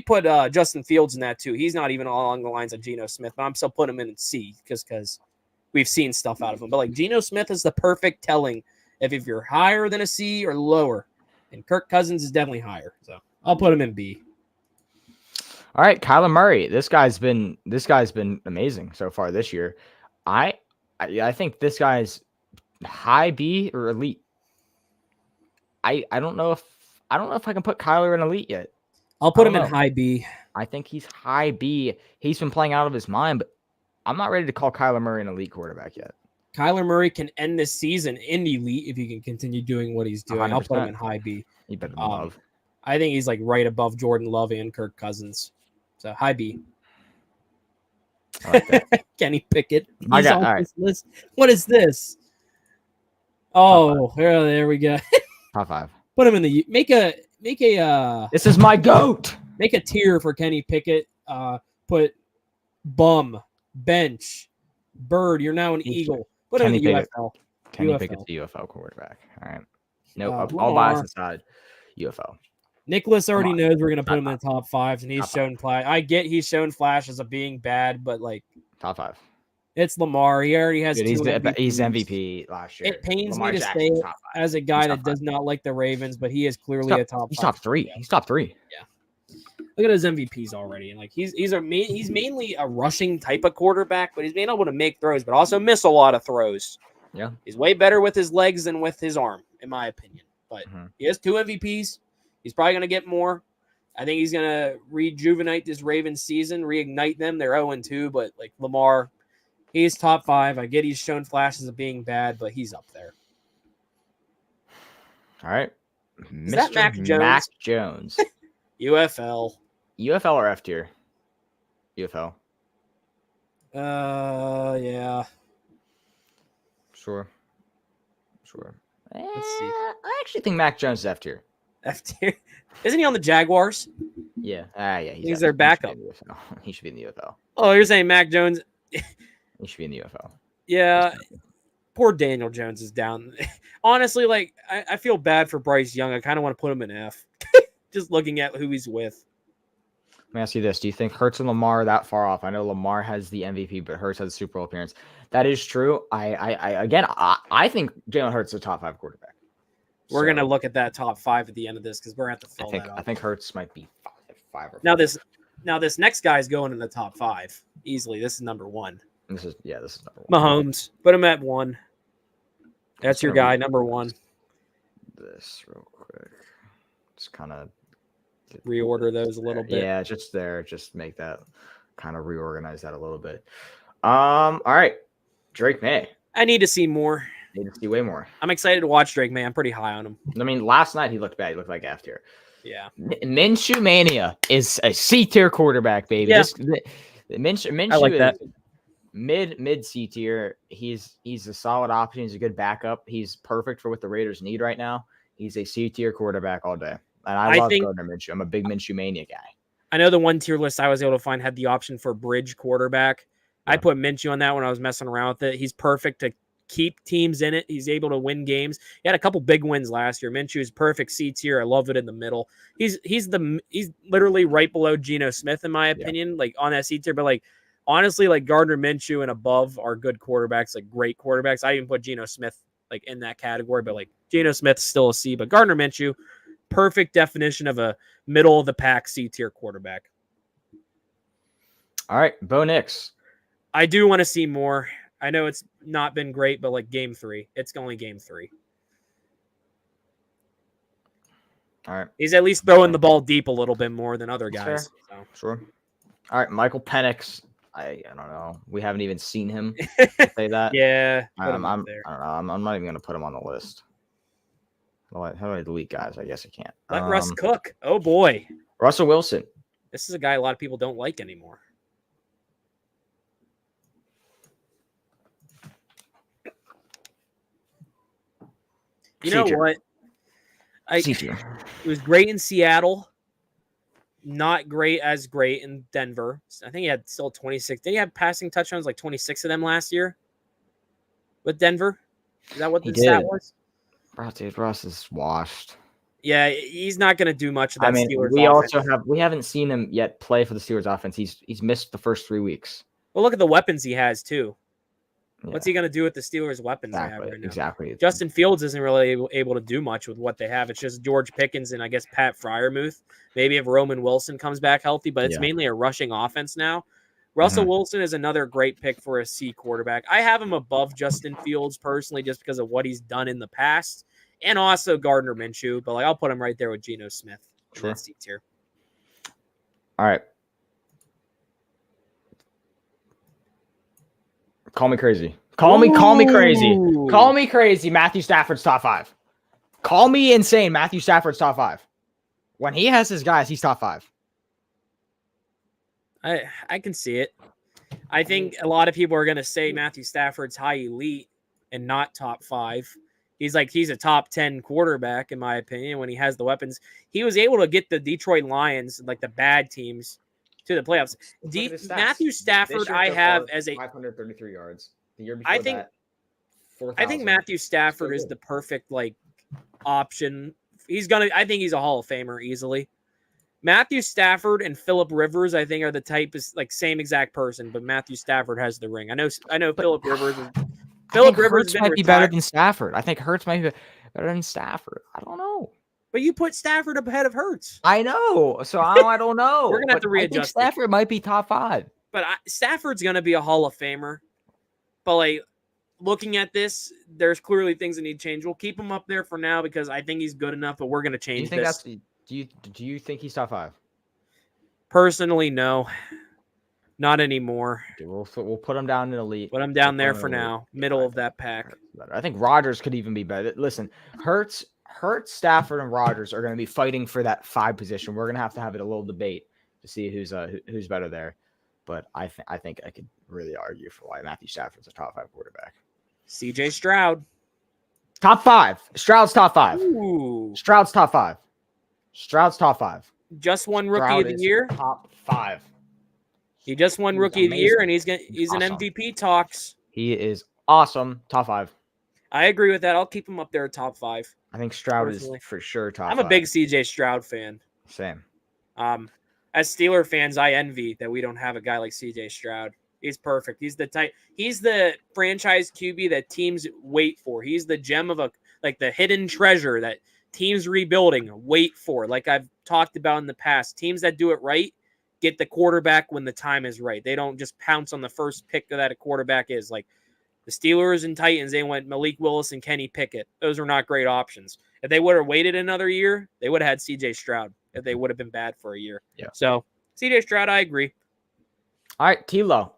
Justin Fields in that too. He's not even along the lines of Geno Smith, but I'm still putting him in C because we've seen stuff out of him. But like Geno Smith is the perfect telling if you're higher than a C or lower, and Kirk Cousins is definitely higher. So I'll put him in B. All right, Kyler Murray. This guy's been amazing so far this year. I think this guy's high B or elite. I don't know if I can put Kyler in elite yet. I'll put him in high B. I think he's high B. He's been playing out of his mind, but I'm not ready to call Kyler Murray an elite quarterback yet. Kyler Murray can end this season in elite if he can continue doing what he's doing. 100%. I'll put him in high B. He better than Love. I think he's like right above Jordan Love and Kirk Cousins. So high B. I like that. Kenny Pickett. All right. List. What is this? Oh, there we go. Top 5. Put him in the make a This is my GOAT. Make a tier for Kenny Pickett. Put bum, bench, bird. You're now an Eagle. Put him in the UFL. Kenny Pickett's the UFL quarterback. All right. Nope. All bias aside. UFL. Nicholas already knows we're gonna put him in the top 5, and he's shown flash. I get he's shown flashes of being bad, but like top 5. It's Lamar. He already has. He's MVP last year. It pains me to say it as a guy that does not like the Ravens, but he is clearly a top. He's top 3. He's top 3. Yeah. Look at his MVPs already, and like he's mainly a rushing type of quarterback, but he's being able to make throws, but also miss a lot of throws. Yeah, he's way better with his legs than with his arm, in my opinion. But he has 2 MVPs. He's probably going to get more. I think he's going to rejuvenate this Ravens season, reignite them. They're 0-2, but like Lamar, he's top 5. I get he's shown flashes of being bad, but he's up there. All right. Is that Mac Jones? Mac Jones. UFL. UFL or F tier? UFL. Yeah. Sure. Let's see. I actually think Mac Jones is F tier. F tier. Isn't he on the Jaguars? Yeah. Yeah. He's their backup. He should be in the UFL. Oh, you're saying Mac Jones? He should be in the UFL. Yeah. Poor Daniel Jones is down. Honestly, like I feel bad for Bryce Young. I kind of want to put him in F. Just looking at who he's with. Let me ask you this. Do you think Hurts and Lamar are that far off? I know Lamar has the MVP, but Hurts has a Super Bowl appearance. That is true. I think Jalen Hurts is a top 5 quarterback. We're going to look at that top 5 at the end of this because we're going to have to fill that up. I think Hurts might be 5 or 4. Now this next guy's going in the top 5 easily. This is number 1. This is number 1. Mahomes. Put him at 1. That's your guy, number 1. This real quick. Just kind of reorder those a little bit. Yeah, just make that kind of reorganize that a little bit. All right. Drake May. I need to see more. Need to see way more. I'm excited to watch Drake May. I'm pretty high on him. I mean, last night he looked bad. He looked like F tier. Yeah. Minshew Mania is a C tier quarterback, baby. Yeah. Minshew I like that. Mid C tier. He's a solid option. He's a good backup. He's perfect for what the Raiders need right now. He's a C tier quarterback all day. And I love Gardner Minshew. I'm a big Minshew Mania guy. I know the 1 tier list I was able to find had the option for bridge quarterback. Yeah. I put Minshew on that when I was messing around with it. He's perfect to keep teams in it. He's able to win games. He had a couple big wins last year. Minshew's perfect C tier. I love it in the middle. He's literally right below Geno Smith in my opinion, like on that C tier. But like honestly, like Gardner Minshew and above are good quarterbacks, like great quarterbacks. I even put Geno Smith like in that category, but like Geno Smith's still a C. But Gardner Minshew, perfect definition of a middle of the pack C tier quarterback. All right, Bo Nix. I do want to see more. I know it's not been great, but like game 3, it's only game 3. All right. He's at least throwing the ball deep a little bit more than other guys. So. Sure. All right, Michael Penix. I don't know. We haven't even seen him say that. Yeah. I don't know. I'm not even going to put him on the list. How do I delete guys? I guess I can't. Let Russ cook. Oh, boy. Russell Wilson. This is a guy a lot of people don't like anymore. You know what? It was great in Seattle. Not great in Denver. I think he had still 26. Did he have passing touchdowns, like 26 of them last year with Denver? Is that what the stat was? Dude, Russ is washed. Yeah, he's not going to do much of that Steelers offense. We haven't seen him yet play for the Steelers offense. He's missed the first 3 weeks. Well, look at the weapons he has, too. Yeah. What's he going to do with the Steelers' weapons they have right now? Exactly. Justin Fields isn't really able to do much with what they have. It's just George Pickens and I guess Pat Freiermuth. Maybe if Roman Wilson comes back healthy, but it's mainly a rushing offense now. Russell Wilson is another great pick for a C quarterback. I have him above Justin Fields personally just because of what he's done in the past and also Gardner Minshew, but like I'll put him right there with Geno Smith in that C tier. All right. Call me crazy. Call me crazy. Call me crazy. Matthew Stafford's top 5. Call me insane. Matthew Stafford's top 5. When he has his guys, he's top 5. I can see it. I think a lot of people are going to say Matthew Stafford's high elite and not top 5. He's a top 10 quarterback, in my opinion, when he has the weapons. He was able to get the Detroit Lions, like the bad teams, to the playoffs. Matthew Stafford, I have as a 533 yards. The year before I think Matthew Stafford is the perfect like option. I think he's a Hall of Famer easily. Matthew Stafford and Phillip Rivers, I think, are the type is like same exact person, but Matthew Stafford has the ring. I know Phillip Rivers. Phillip Rivers might be better than Stafford. I think Hurts might be better than Stafford. I don't know. But you put Stafford ahead of Hurts. I know. So I don't know. We're gonna have to readjust. I think Stafford might be top 5. But Stafford's gonna be a Hall of Famer. But like looking at this, there's clearly things that need to change. We'll keep him up there for now because I think he's good enough. But we're gonna change this. Do you think he's top 5? Personally, no. Not anymore. Okay, we'll put him down in elite. Put him down there for now. Middle of that pack. I think Rodgers could even be better. Listen, Hurts, Stafford, and Rodgers are going to be fighting for that 5 position. We're going to have it a little debate to see who's better there. But I think I could really argue for why Matthew Stafford's a top 5 quarterback. CJ Stroud. Top 5. Stroud's top 5. Ooh. Stroud's top 5. Stroud's top 5. Just won Rookie of the Year. Top 5. He just won Rookie of the Year, and he's awesome. In MVP talks. He is awesome. Top 5. I agree with that. I'll keep him up there at top 5. I think Stroud is for sure top 5. I'm a big CJ Stroud fan. Same. As Steeler fans, I envy that we don't have a guy like CJ Stroud. He's perfect. He's the franchise QB that teams wait for. He's the gem of the hidden treasure that teams rebuilding wait for. Like I've talked about in the past, teams that do it right get the quarterback when the time is right. They don't just pounce on the first pick that a quarterback is. Like the Steelers and Titans, they went Malik Willis and Kenny Pickett. Those are not great options. If they would have waited another year, they would have had CJ Stroud if they would have been bad for a year. Yeah. So CJ Stroud, I agree. All right, T-Lo.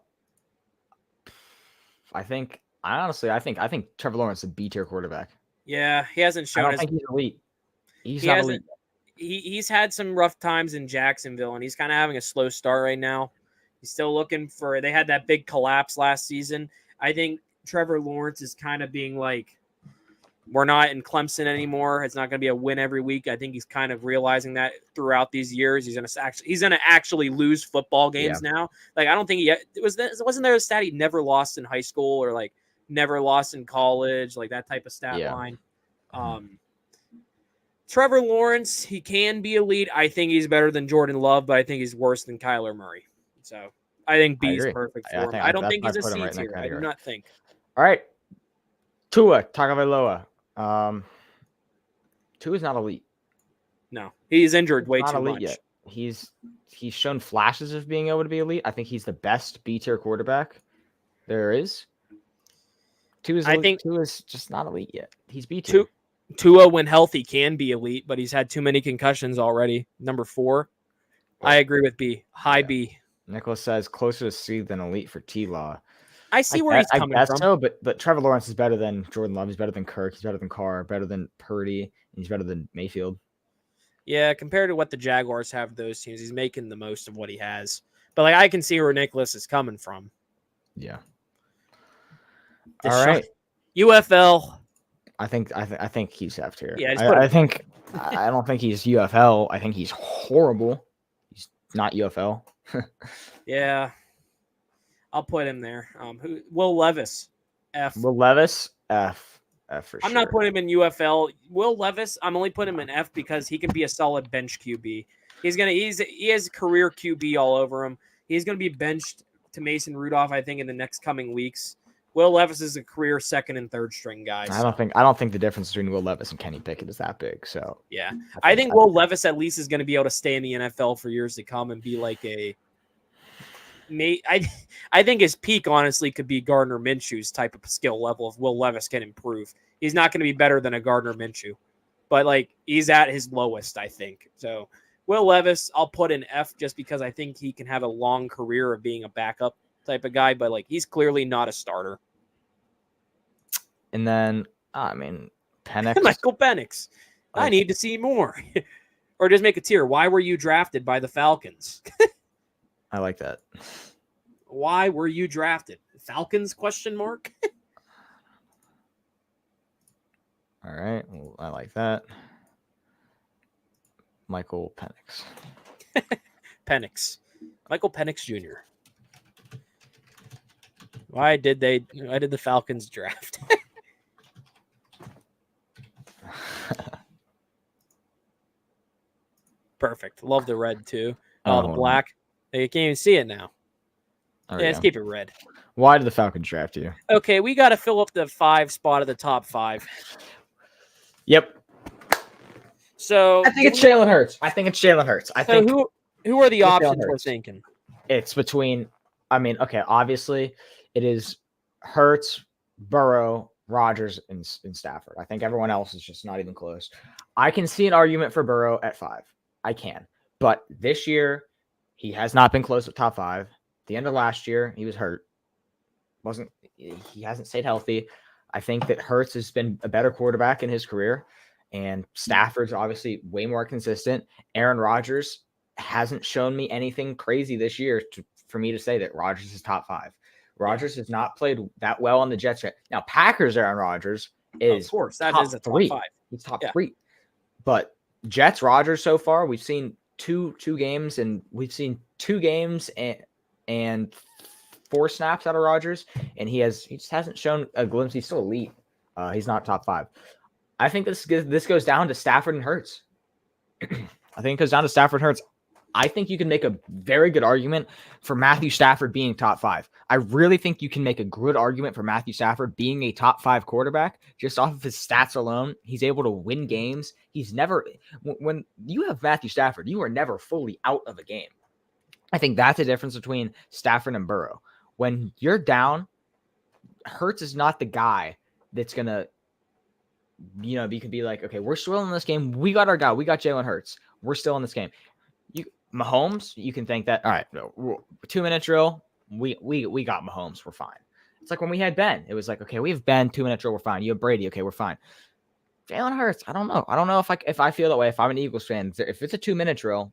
I think Trevor Lawrence is a B-tier quarterback. Yeah, he hasn't shown. I don't think he's elite. He's not elite. He's had some rough times in Jacksonville, and he's kind of having a slow start right now. He's still looking for – they had that big collapse last season. I think Trevor Lawrence is kind of being like, we're not in Clemson anymore. It's not going to be a win every week. I think he's kind of realizing that throughout these years. He's going to actually lose football games now. Like I don't think wasn't there a stat he never lost in high school or like never lost in college, like that type of stat Yeah. line. Trevor Lawrence, he can be elite. I think he's better than Jordan Love, but I think he's worse than Kyler Murray. So I think B is perfect for him. I don't think he's a C tier. I do not think. All right. Tua Tagovailoa. Tua's not elite. No, he's injured way too much. Yet. He's shown flashes of being able to be elite. I think he's the best B tier quarterback there is. Tua's just not elite yet. He's B tier. Tua, when healthy, can be elite, but he's had too many concussions already. Number 4. I agree with B. High B. Nicholas says closer to C than elite for T-Law. I see where he's coming from. So, but Trevor Lawrence is better than Jordan Love. He's better than Kirk. He's better than Carr. Better than Purdy. And he's better than Mayfield. Yeah, compared to what the Jaguars have those teams, he's making the most of what he has. But like I can see where Nicholas is coming from. Yeah. All right. UFL. I think he's F tier. Yeah, I don't think he's UFL. I think he's horrible. He's not UFL. Yeah. I'll put him there. Will Levis, F. Will Levis, F. F for sure. I'm not putting him in UFL. Will Levis, I'm only putting him in F because he can be a solid bench QB. He has career QB all over him. He's gonna be benched to Mason Rudolph, I think, in the next coming weeks. Will Levis is a career 2nd and 3rd string guy. I don't think the difference between Will Levis and Kenny Pickett is that big. So yeah, I think Will Levis at least is going to be able to stay in the NFL for years to come and be like I think his peak honestly could be Gardner Minshew's type of skill level if Will Levis can improve. He's not going to be better than a Gardner Minshew, but like he's at his lowest, I think. So Will Levis, I'll put in F just because I think he can have a long career of being a backup type of guy, but like he's clearly not a starter. And then Penix. Michael Penix. I need to see more. Or just make a tier. Why were you drafted by the Falcons? I like that. Why were you drafted? Falcons ? All right. Well, I like that. Michael Penix. Penix. Michael Penix Jr. Why did the Falcons draft? Perfect. Love the red too. Oh, the black. You can't even see it now. Let's keep it red. Why did the Falcons draft you? Okay, we got to fill up the 5 spot of the top 5. Yep. So I think it's Jalen Hurts. Who are the options we're thinking? It's between. Obviously, it is Hurts, Burrow, Rodgers, and Stafford. I think everyone else is just not even close. I can see an argument for Burrow at 5. I can. But this year, he has not been close with top 5. The end of last year, he was hurt. He hasn't stayed healthy. I think that Hurts has been a better quarterback in his career, and Stafford's obviously way more consistent. Aaron Rodgers hasn't shown me anything crazy this year for me to say that Rodgers is top 5. Rodgers has not played that well on the Jets yet. Now, Packers Aaron Rodgers is of course that is a top 5. He's top 3. But Jets Rodgers so far, we've seen two games, and we've seen 2 games and 4 snaps out of Rodgers, and he just hasn't shown a glimpse. He's still elite. He's not top 5. I think this goes down to Stafford and Hurts. I think it goes down to Stafford and Hurts. I think you can make a very good argument for Matthew Stafford being top 5. I really think you can make a good argument for Matthew Stafford being a top 5 quarterback just off of his stats alone. He's able to win games. When you have Matthew Stafford, you are never fully out of a game. I think that's the difference between Stafford and Burrow. When you're down, Hurts is not the guy that's going to, you could be like, okay, we're still in this game. We got our guy. We got Jalen Hurts. We're still in this game. Mahomes, you can think that, all right, 2-minute drill, we got Mahomes, we're fine. It's like when we had Ben, it was like, okay, we have Ben, 2-minute drill, we're fine. You have Brady, okay, we're fine. Jalen Hurts, I don't know. I don't know if I feel that way. If I'm an Eagles fan, if it's a 2-minute drill,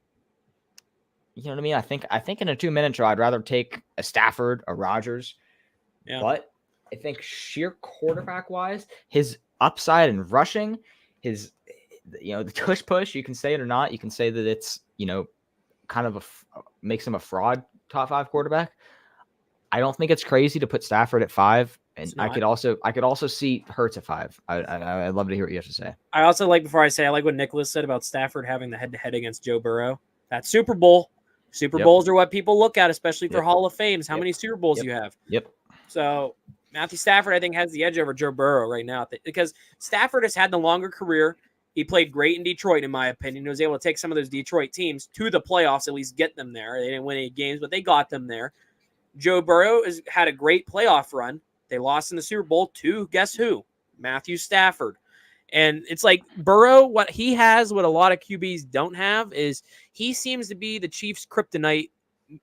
you know what I mean? I think in a 2-minute drill, I'd rather take a Stafford, a Rodgers. Yeah. But I think sheer quarterback wise, his upside in rushing, his the push, you can say it or not. You can say that it's, kind of makes him a fraud top 5 quarterback. I don't think it's crazy to put Stafford at 5. And I could also see Hurts at 5. I'd love to hear what you have to say. I also like, before I say, I like what Nicholas said about Stafford having the head-to-head against Joe Burrow. That Super Bowl. Super Bowls are what people look at, especially for Hall of Fames. How many Super Bowls you have? Yep. So Matthew Stafford, I think, has the edge over Joe Burrow right now because Stafford has had the longer career. He played great in Detroit, in my opinion. He was able to take some of those Detroit teams to the playoffs, at least get them there. They didn't win any games, but they got them there. Joe Burrow has had a great playoff run. They lost in the Super Bowl to, guess who? Matthew Stafford. And it's like Burrow, what he has, what a lot of QBs don't have, is he seems to be the Chiefs' kryptonite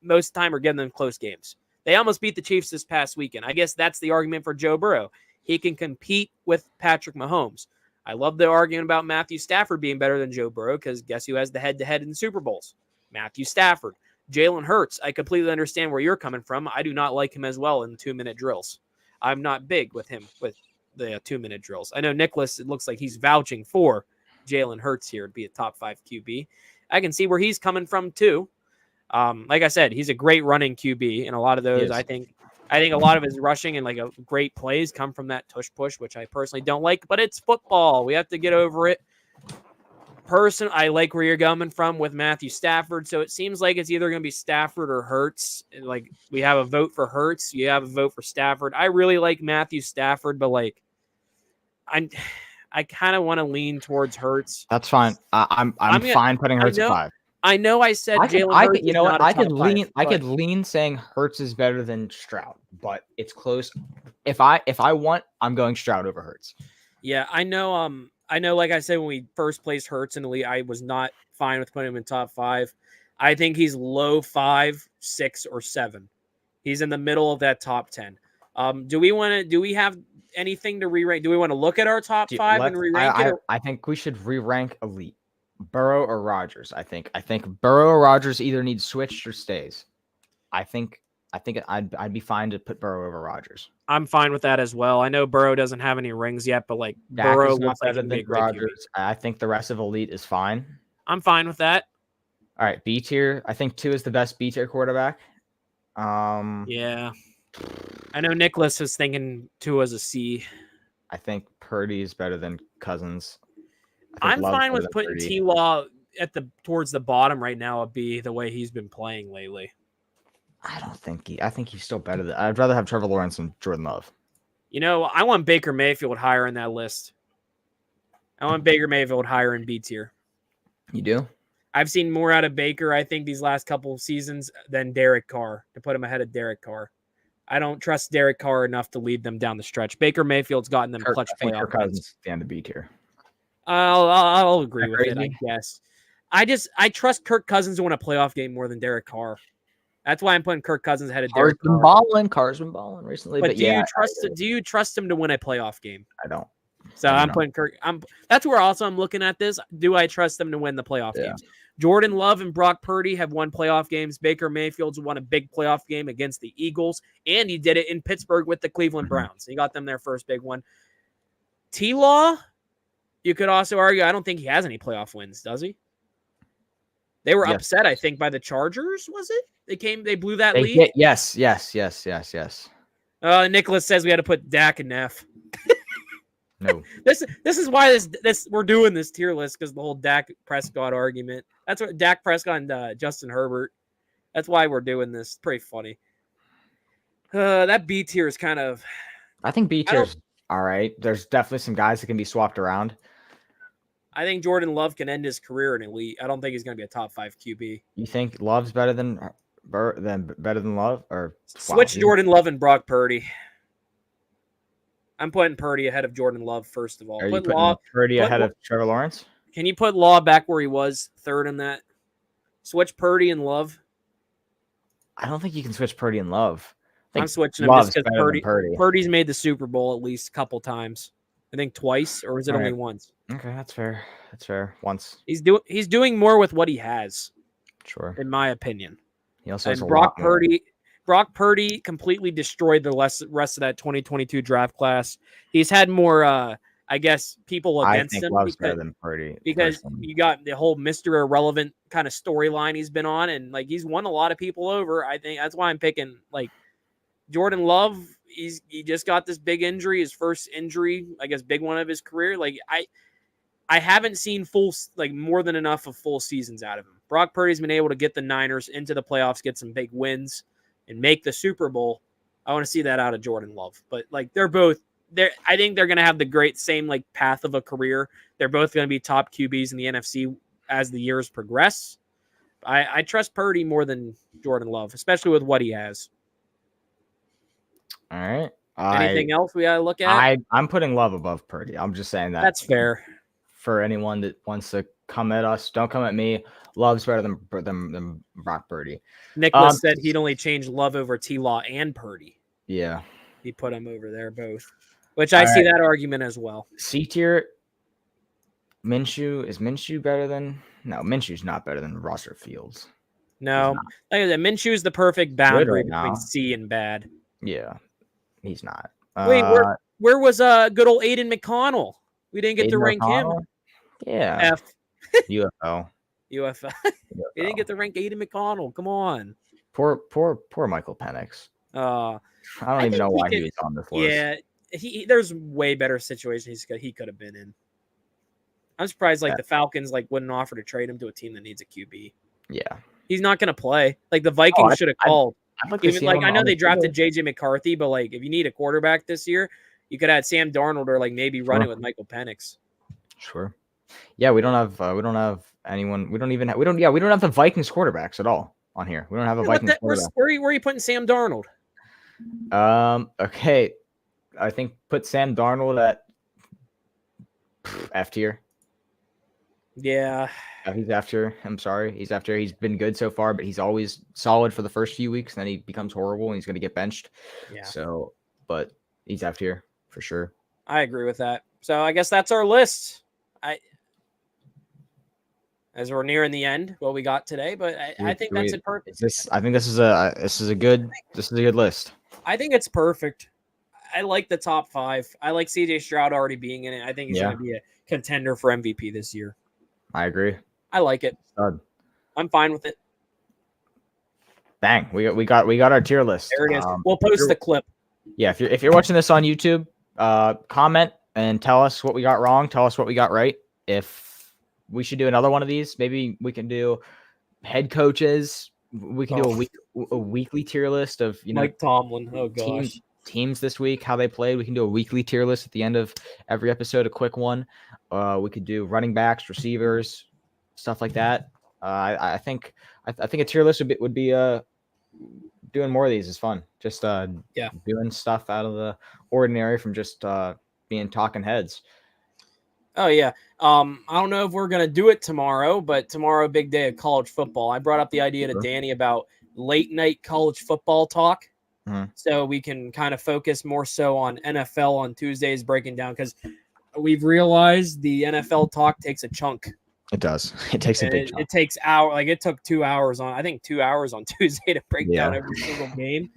most of the time, or getting them close games. They almost beat the Chiefs this past weekend. I guess that's the argument for Joe Burrow. He can compete with Patrick Mahomes. I love the argument about Matthew Stafford being better than Joe Burrow because guess who has the head-to-head in the Super Bowls? Matthew Stafford. Jalen Hurts, I completely understand where you're coming from. I do not like him as well in 2-minute drills. I'm not big with him with the 2-minute drills. I know Nicholas, it looks like he's vouching for Jalen Hurts here to be a top 5 QB. I can see where he's coming from too. Like I said, he's a great running QB, and a lot of those, I think a lot of his rushing and like a great plays come from that tush push, which I personally don't like, but it's football. We have to get over it. I like where you're coming from with Matthew Stafford. So it seems like it's either going to be Stafford or Hurts. Like we have a vote for Hurts. You have a vote for Stafford. I really like Matthew Stafford, but like I kind of want to lean towards Hurts. That's fine. I'm fine putting Hurts at 5. I know I said Jalen Hurts. You know what? I could lean saying Hurts is better than Stroud, but it's close. If I want, I'm going Stroud over Hurts. Yeah, I know. Like I said, when we first placed Hurts in the league, I was not fine with putting him in top 5. I think he's low 5, 6, or 7. He's in the middle of that top 10. Do we have anything to re-rank? Do we want to look at our top 5 and re-rank it? I think we should re-rank elite. Burrow or Rodgers. I think Burrow or Rodgers either needs switched or stays. I think I'd be fine to put Burrow over Rodgers. I'm fine with that as well. I know Burrow doesn't have any rings yet, but like Dak Burrow is not looks like better than Rodgers. I think the rest of elite is fine. I'm fine with that. All right, B tier. I think 2 is the best B tier quarterback. Yeah. I know Nicholas is thinking 2 as a C. I think Purdy is better than Cousins. I'm fine with putting T-Law towards the bottom right now of B, the way he's been playing lately. I think he's still better than. I'd rather have Trevor Lawrence than Jordan Love. You know, I want Baker Mayfield higher in that list. I want Baker Mayfield higher in B tier. You do? I've seen more out of Baker, I think, these last couple of seasons than Derek Carr, to put him ahead of Derek Carr. I don't trust Derek Carr enough to lead them down the stretch. Baker Mayfield's gotten them clutch playoff Kirk Cousins at the end of B tier. I'll agree with it, I guess. I trust Kirk Cousins to win a playoff game more than Derek Carr. That's why I'm putting Kirk Cousins ahead of Derek Carr. Carr's been balling recently. But do you trust him to win a playoff game? I don't. So I'm putting Kirk. That's where also I'm looking at this. Do I trust them to win the playoff games? Jordan Love and Brock Purdy have won playoff games. Baker Mayfield's won a big playoff game against the Eagles, and he did it in Pittsburgh with the Cleveland Browns. He got them their first big one. T-Law, you could also argue, I don't think he has any playoff wins, does he? They were upset, I think, by the Chargers, was it? They blew that lead? Yes. Nicholas says we had to put Dak in F. No. This is why this we're doing this tier list, because the whole Dak Prescott argument. That's what Dak Prescott and Justin Herbert. That's why we're doing this. Pretty funny. That B tier is kind of. I think B tier is all right. There's definitely some guys that can be swapped around. I think Jordan Love can end his career in elite. I don't think he's going to be a top 5 QB. You think Love's better than Love, or switch Jordan Love and Brock Purdy? I'm putting Purdy ahead of Jordan Love, first of all. Are you putting Purdy ahead of Trevor Lawrence? Can you put Law back where he was, third in that? Switch Purdy and Love. I don't think you can switch Purdy and Love. I'm switching him just because Purdy's made the Super Bowl at least a couple times. I think twice, or was it only once? Okay, that's fair. Once. He's doing more with what he has. Sure. In my opinion. He also has Brock Purdy completely destroyed the rest of that 2022 draft class. He's had more, I guess, people against him. Love's better than Purdy because you got the whole Mr. Irrelevant kind of storyline he's been on, and like he's won a lot of people over. I think that's why I'm picking like Jordan Love. he just got this big injury, his first injury, I guess, big one of his career. Like I haven't seen more than enough of full seasons out of him. Brock Purdy's been able to get the Niners into the playoffs, get some big wins, and make the Super Bowl. I want to see that out of Jordan Love. But like they're both there. I think they're going to have the same like path of a career. They're both going to be top QBs in the NFC as the years progress. I trust Purdy more than Jordan Love, especially with what he has. All right. Anything else we got to look at? I'm putting Love above Purdy. I'm just saying that. That's fair. For anyone that wants to come at us, don't come at me. Love's better than Brock Purdy. Nicholas said he'd only change Love over T-Law and Purdy. Yeah. He put them over there both, which I see that argument as well. C tier, Minshew. Is Minshew better than? No, Minshew's not better than Russell Fields. No. Like I said, Minshew's the perfect boundary between C and bad. Yeah, he's not. Wait, where was good old Aiden McConnell? We didn't get to rank him. Yeah. F. UFO. UFO. We didn't get to rank Aiden McConnell. Come on. Poor Michael Penix. I don't even know why he was on this list. Yeah, there's way better situations he could have been in. I'm surprised the Falcons wouldn't offer to trade him to a team that needs a QB. Yeah. He's not going to play. The Vikings should have called. I know they drafted JJ McCarthy, but if you need a quarterback this year, you could add Sam Darnold or maybe run it with Michael Penix. Sure. Yeah, we don't have anyone. We don't have the Vikings quarterbacks at all on here. We don't have a Vikings quarterback. Where are you putting Sam Darnold? Okay. I think put Sam Darnold at F tier. Yeah. He's after. I'm sorry. He's after. He's been good so far, but he's always solid for the first few weeks. And then he becomes horrible and he's going to get benched. Yeah. So, but he's F tier for sure. I agree with that. So I guess that's our list. As we're nearing the end, what we got today, but I think that's it perfect. I think this is a good list. I think it's perfect. I like the top 5. I like CJ Stroud already being in it. I think he's going to be a contender for MVP this year. I agree. I like it. Stud. I'm fine with it. Bang. We got our tier list. There it is. We'll post the clip. Yeah, if you're watching this on YouTube, comment and tell us what we got wrong. Tell us what we got right. If we should do another one of these, maybe we can do head coaches. We can do a weekly tier list of Mike Tomlin. Oh gosh. Teams this week, how they played. We can do a weekly tier list at the end of every episode, a quick one. We could do running backs, receivers, stuff like that. I think a tier list would be doing more of these is fun. Just doing stuff out of the ordinary from just being talking heads. Oh yeah. I don't know if we're gonna do it tomorrow, but tomorrow, big day of college football. I brought up the idea to Danny about late night college football talk. So we can kind of focus more so on NFL on Tuesdays, breaking down, because we've realized the NFL talk takes a chunk. It does. It takes a big chunk. It takes hours. It took 2 hours on Tuesday to break down every single game.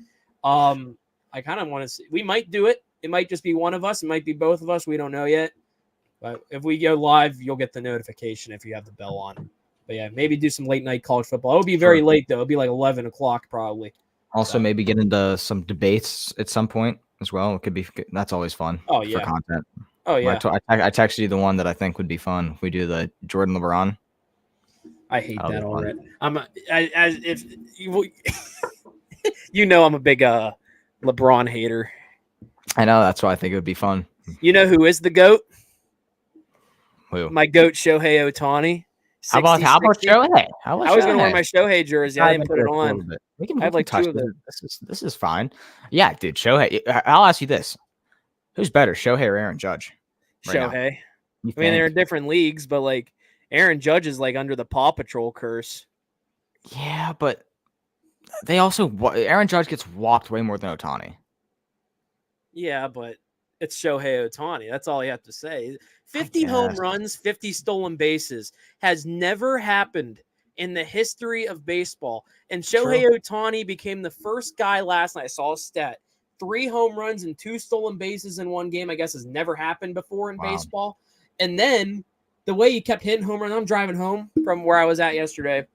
I kind of want to see. We might do it. It might just be one of us. It might be both of us. We don't know yet. But if we go live, you'll get the notification if you have the bell on. But yeah, maybe do some late night college football. It'll be very late though. It'll be 11 o'clock probably. Also, maybe get into some debates at some point as well. It could be. That's always fun. Oh yeah. For content. Oh yeah. I texted you the one that I think would be fun if we do the Jordan LeBron. I hate that already. If you know I'm a big LeBron hater. I know, that's why I think it would be fun. You know who is the GOAT? Who? My GOAT, Shohei Ohtani. How about Shohei? I was going to wear my Shohei jersey. I didn't put it on. I have two of them. This is fine. Yeah, dude, Shohei. I'll ask you this. Who's better, Shohei or Aaron Judge? Shohei. They're in different leagues, but Aaron Judge is under the Paw Patrol curse. Yeah, but they also Aaron Judge gets walked way more than Ohtani. Yeah, but it's Shohei Ohtani. That's all you have to say. 50 home runs, 50 stolen bases has never happened in the history of baseball. And Shohei Ohtani became the first guy last night. I saw a stat. 3 home runs and 2 stolen bases in one game, I guess, has never happened before in baseball. And then the way he kept hitting home runs, I'm driving home from where I was at yesterday.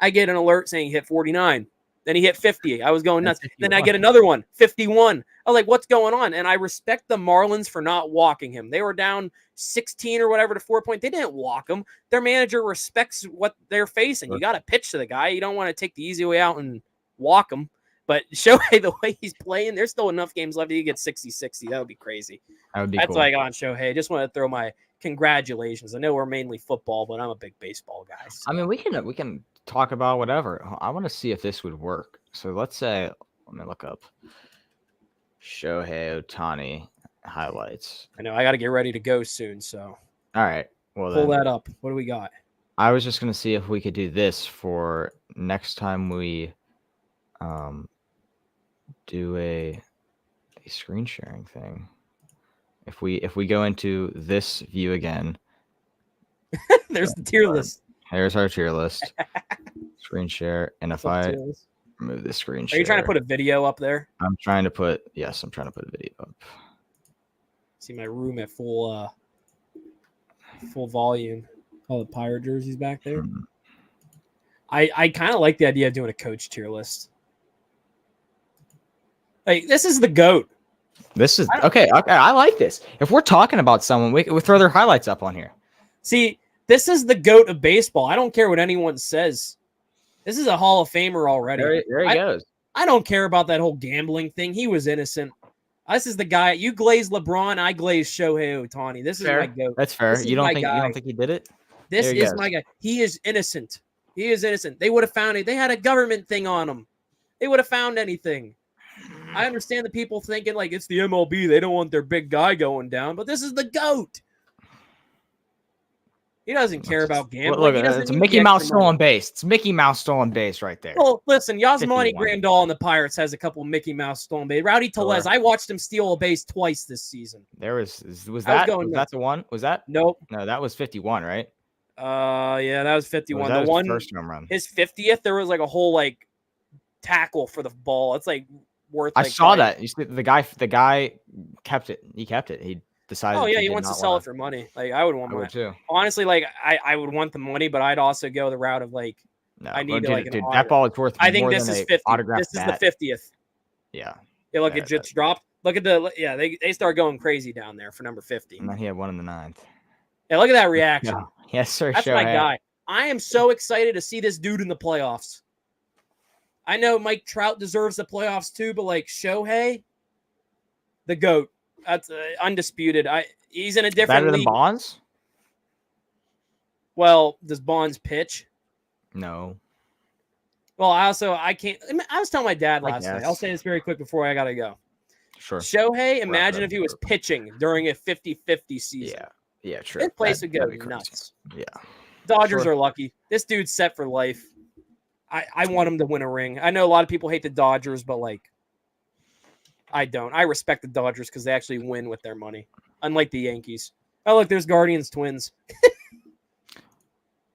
I get an alert saying he hit 49. Then he hit 50. I was going nuts. 51. Then I get another one, 51. I was like, what's going on? And I respect the Marlins for not walking him. They were down 16 or whatever to 4 point. They didn't walk him. Their manager respects what they're facing. You got to pitch to the guy. You don't want to take the easy way out and walk him. But Shohei, the way he's playing, there's still enough games left. He could get 60-60. That would be crazy. That would be That's cool. why I got on Shohei. I just want to throw my congratulations. I know we're mainly football, but I'm a big baseball guy. So. I mean, we can talk about whatever. I want to see if this would work. So let's say, let me look up Shohei Ohtani highlights. I know I got to get ready to go soon. So all right, well pull that up. What do we got? I was just gonna see if we could do this for next time we do a screen sharing thing. If we go into this view again, there's the tier list. Here's our tier list. Screen share, and if I remove the screen share, are you trying to put a video up there? I'm trying to put a video up. See my room at full volume. All the Pirate jerseys back there. Mm-hmm. I kind of like the idea of doing a coach tier list. Like, this is the GOAT. This is okay. I like this. If we're talking about someone, we throw their highlights up on here. See, this is the GOAT of baseball. I don't care what anyone says. This is a Hall of Famer already. There he goes. I don't care about that whole gambling thing. He was innocent. This is the guy. You glaze LeBron, I glaze Shohei Ohtani. This is my GOAT. That's fair. You don't think he did it? This is my guy. He is innocent. He is innocent. They would have found it. They had a government thing on him. They would have found anything. I understand the people thinking like it's the MLB. They don't want their big guy going down, but this is the GOAT. He doesn't care about gambling. Look, it's a Mickey Mouse stolen base. It's Mickey Mouse stolen base right there. Well, listen, Yasmani Grandal and the Pirates has a couple of Mickey Mouse stolen base. Rowdy Tellez, I watched him steal a base twice this season. There was that the one? Was that? Nope. No, that was 51, right? Yeah, that was 51. That the one first home run. His 50th, there was like a whole like tackle for the ball. It's like worth. I saw that. You see, the guy kept it. He kept it. He decided. Oh yeah, he wants to sell it for money. Like I would want money too. Honestly, like I would want the money, but I'd also go the route of like I need that ball is worth. I think more this than is a 50. autographed This is bat. the 50th. Yeah. Yeah, look, it just dropped. Look at they start going crazy down there for number 50. And then he had one in the 9th. Yeah, look at that reaction. Yeah. Yes, sir. That's my guy. I am so excited to see this dude in the playoffs. I know Mike Trout deserves the playoffs too, but like Shohei, the GOAT. That's undisputed. He's in a different league. Better than Bonds? Well, does Bonds pitch? No. Well, I can't. I was telling my dad last night. I'll say this very quick before I got to go. Sure. Shohei, imagine if he was pitching during a 50-50 season. Yeah, true. This place would go nuts. Yeah. Dodgers are lucky. This dude's set for life. I want him to win a ring. I know a lot of people hate the Dodgers, but like, I don't. I respect the Dodgers because they actually win with their money, unlike the Yankees. Oh, look, there's Guardians twins.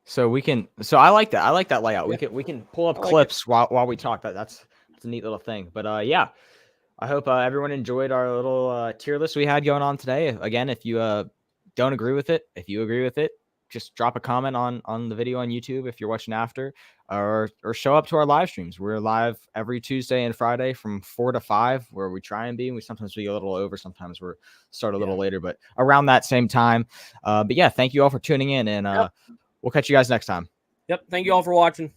So I like that. I like that layout. We can pull up clips while we talk. That's a neat little thing. But yeah, I hope everyone enjoyed our little tier list we had going on today. Again, if you don't agree with it, if you agree with it, just drop a comment on the video on YouTube if you're watching after, or show up to our live streams. We're live every Tuesday and Friday from 4 to 5, where we try and be. We sometimes be a little over, sometimes we're start a little later, but around that same time. But yeah, thank you all for tuning in, and we'll catch you guys next time. Yep. Thank you all for watching.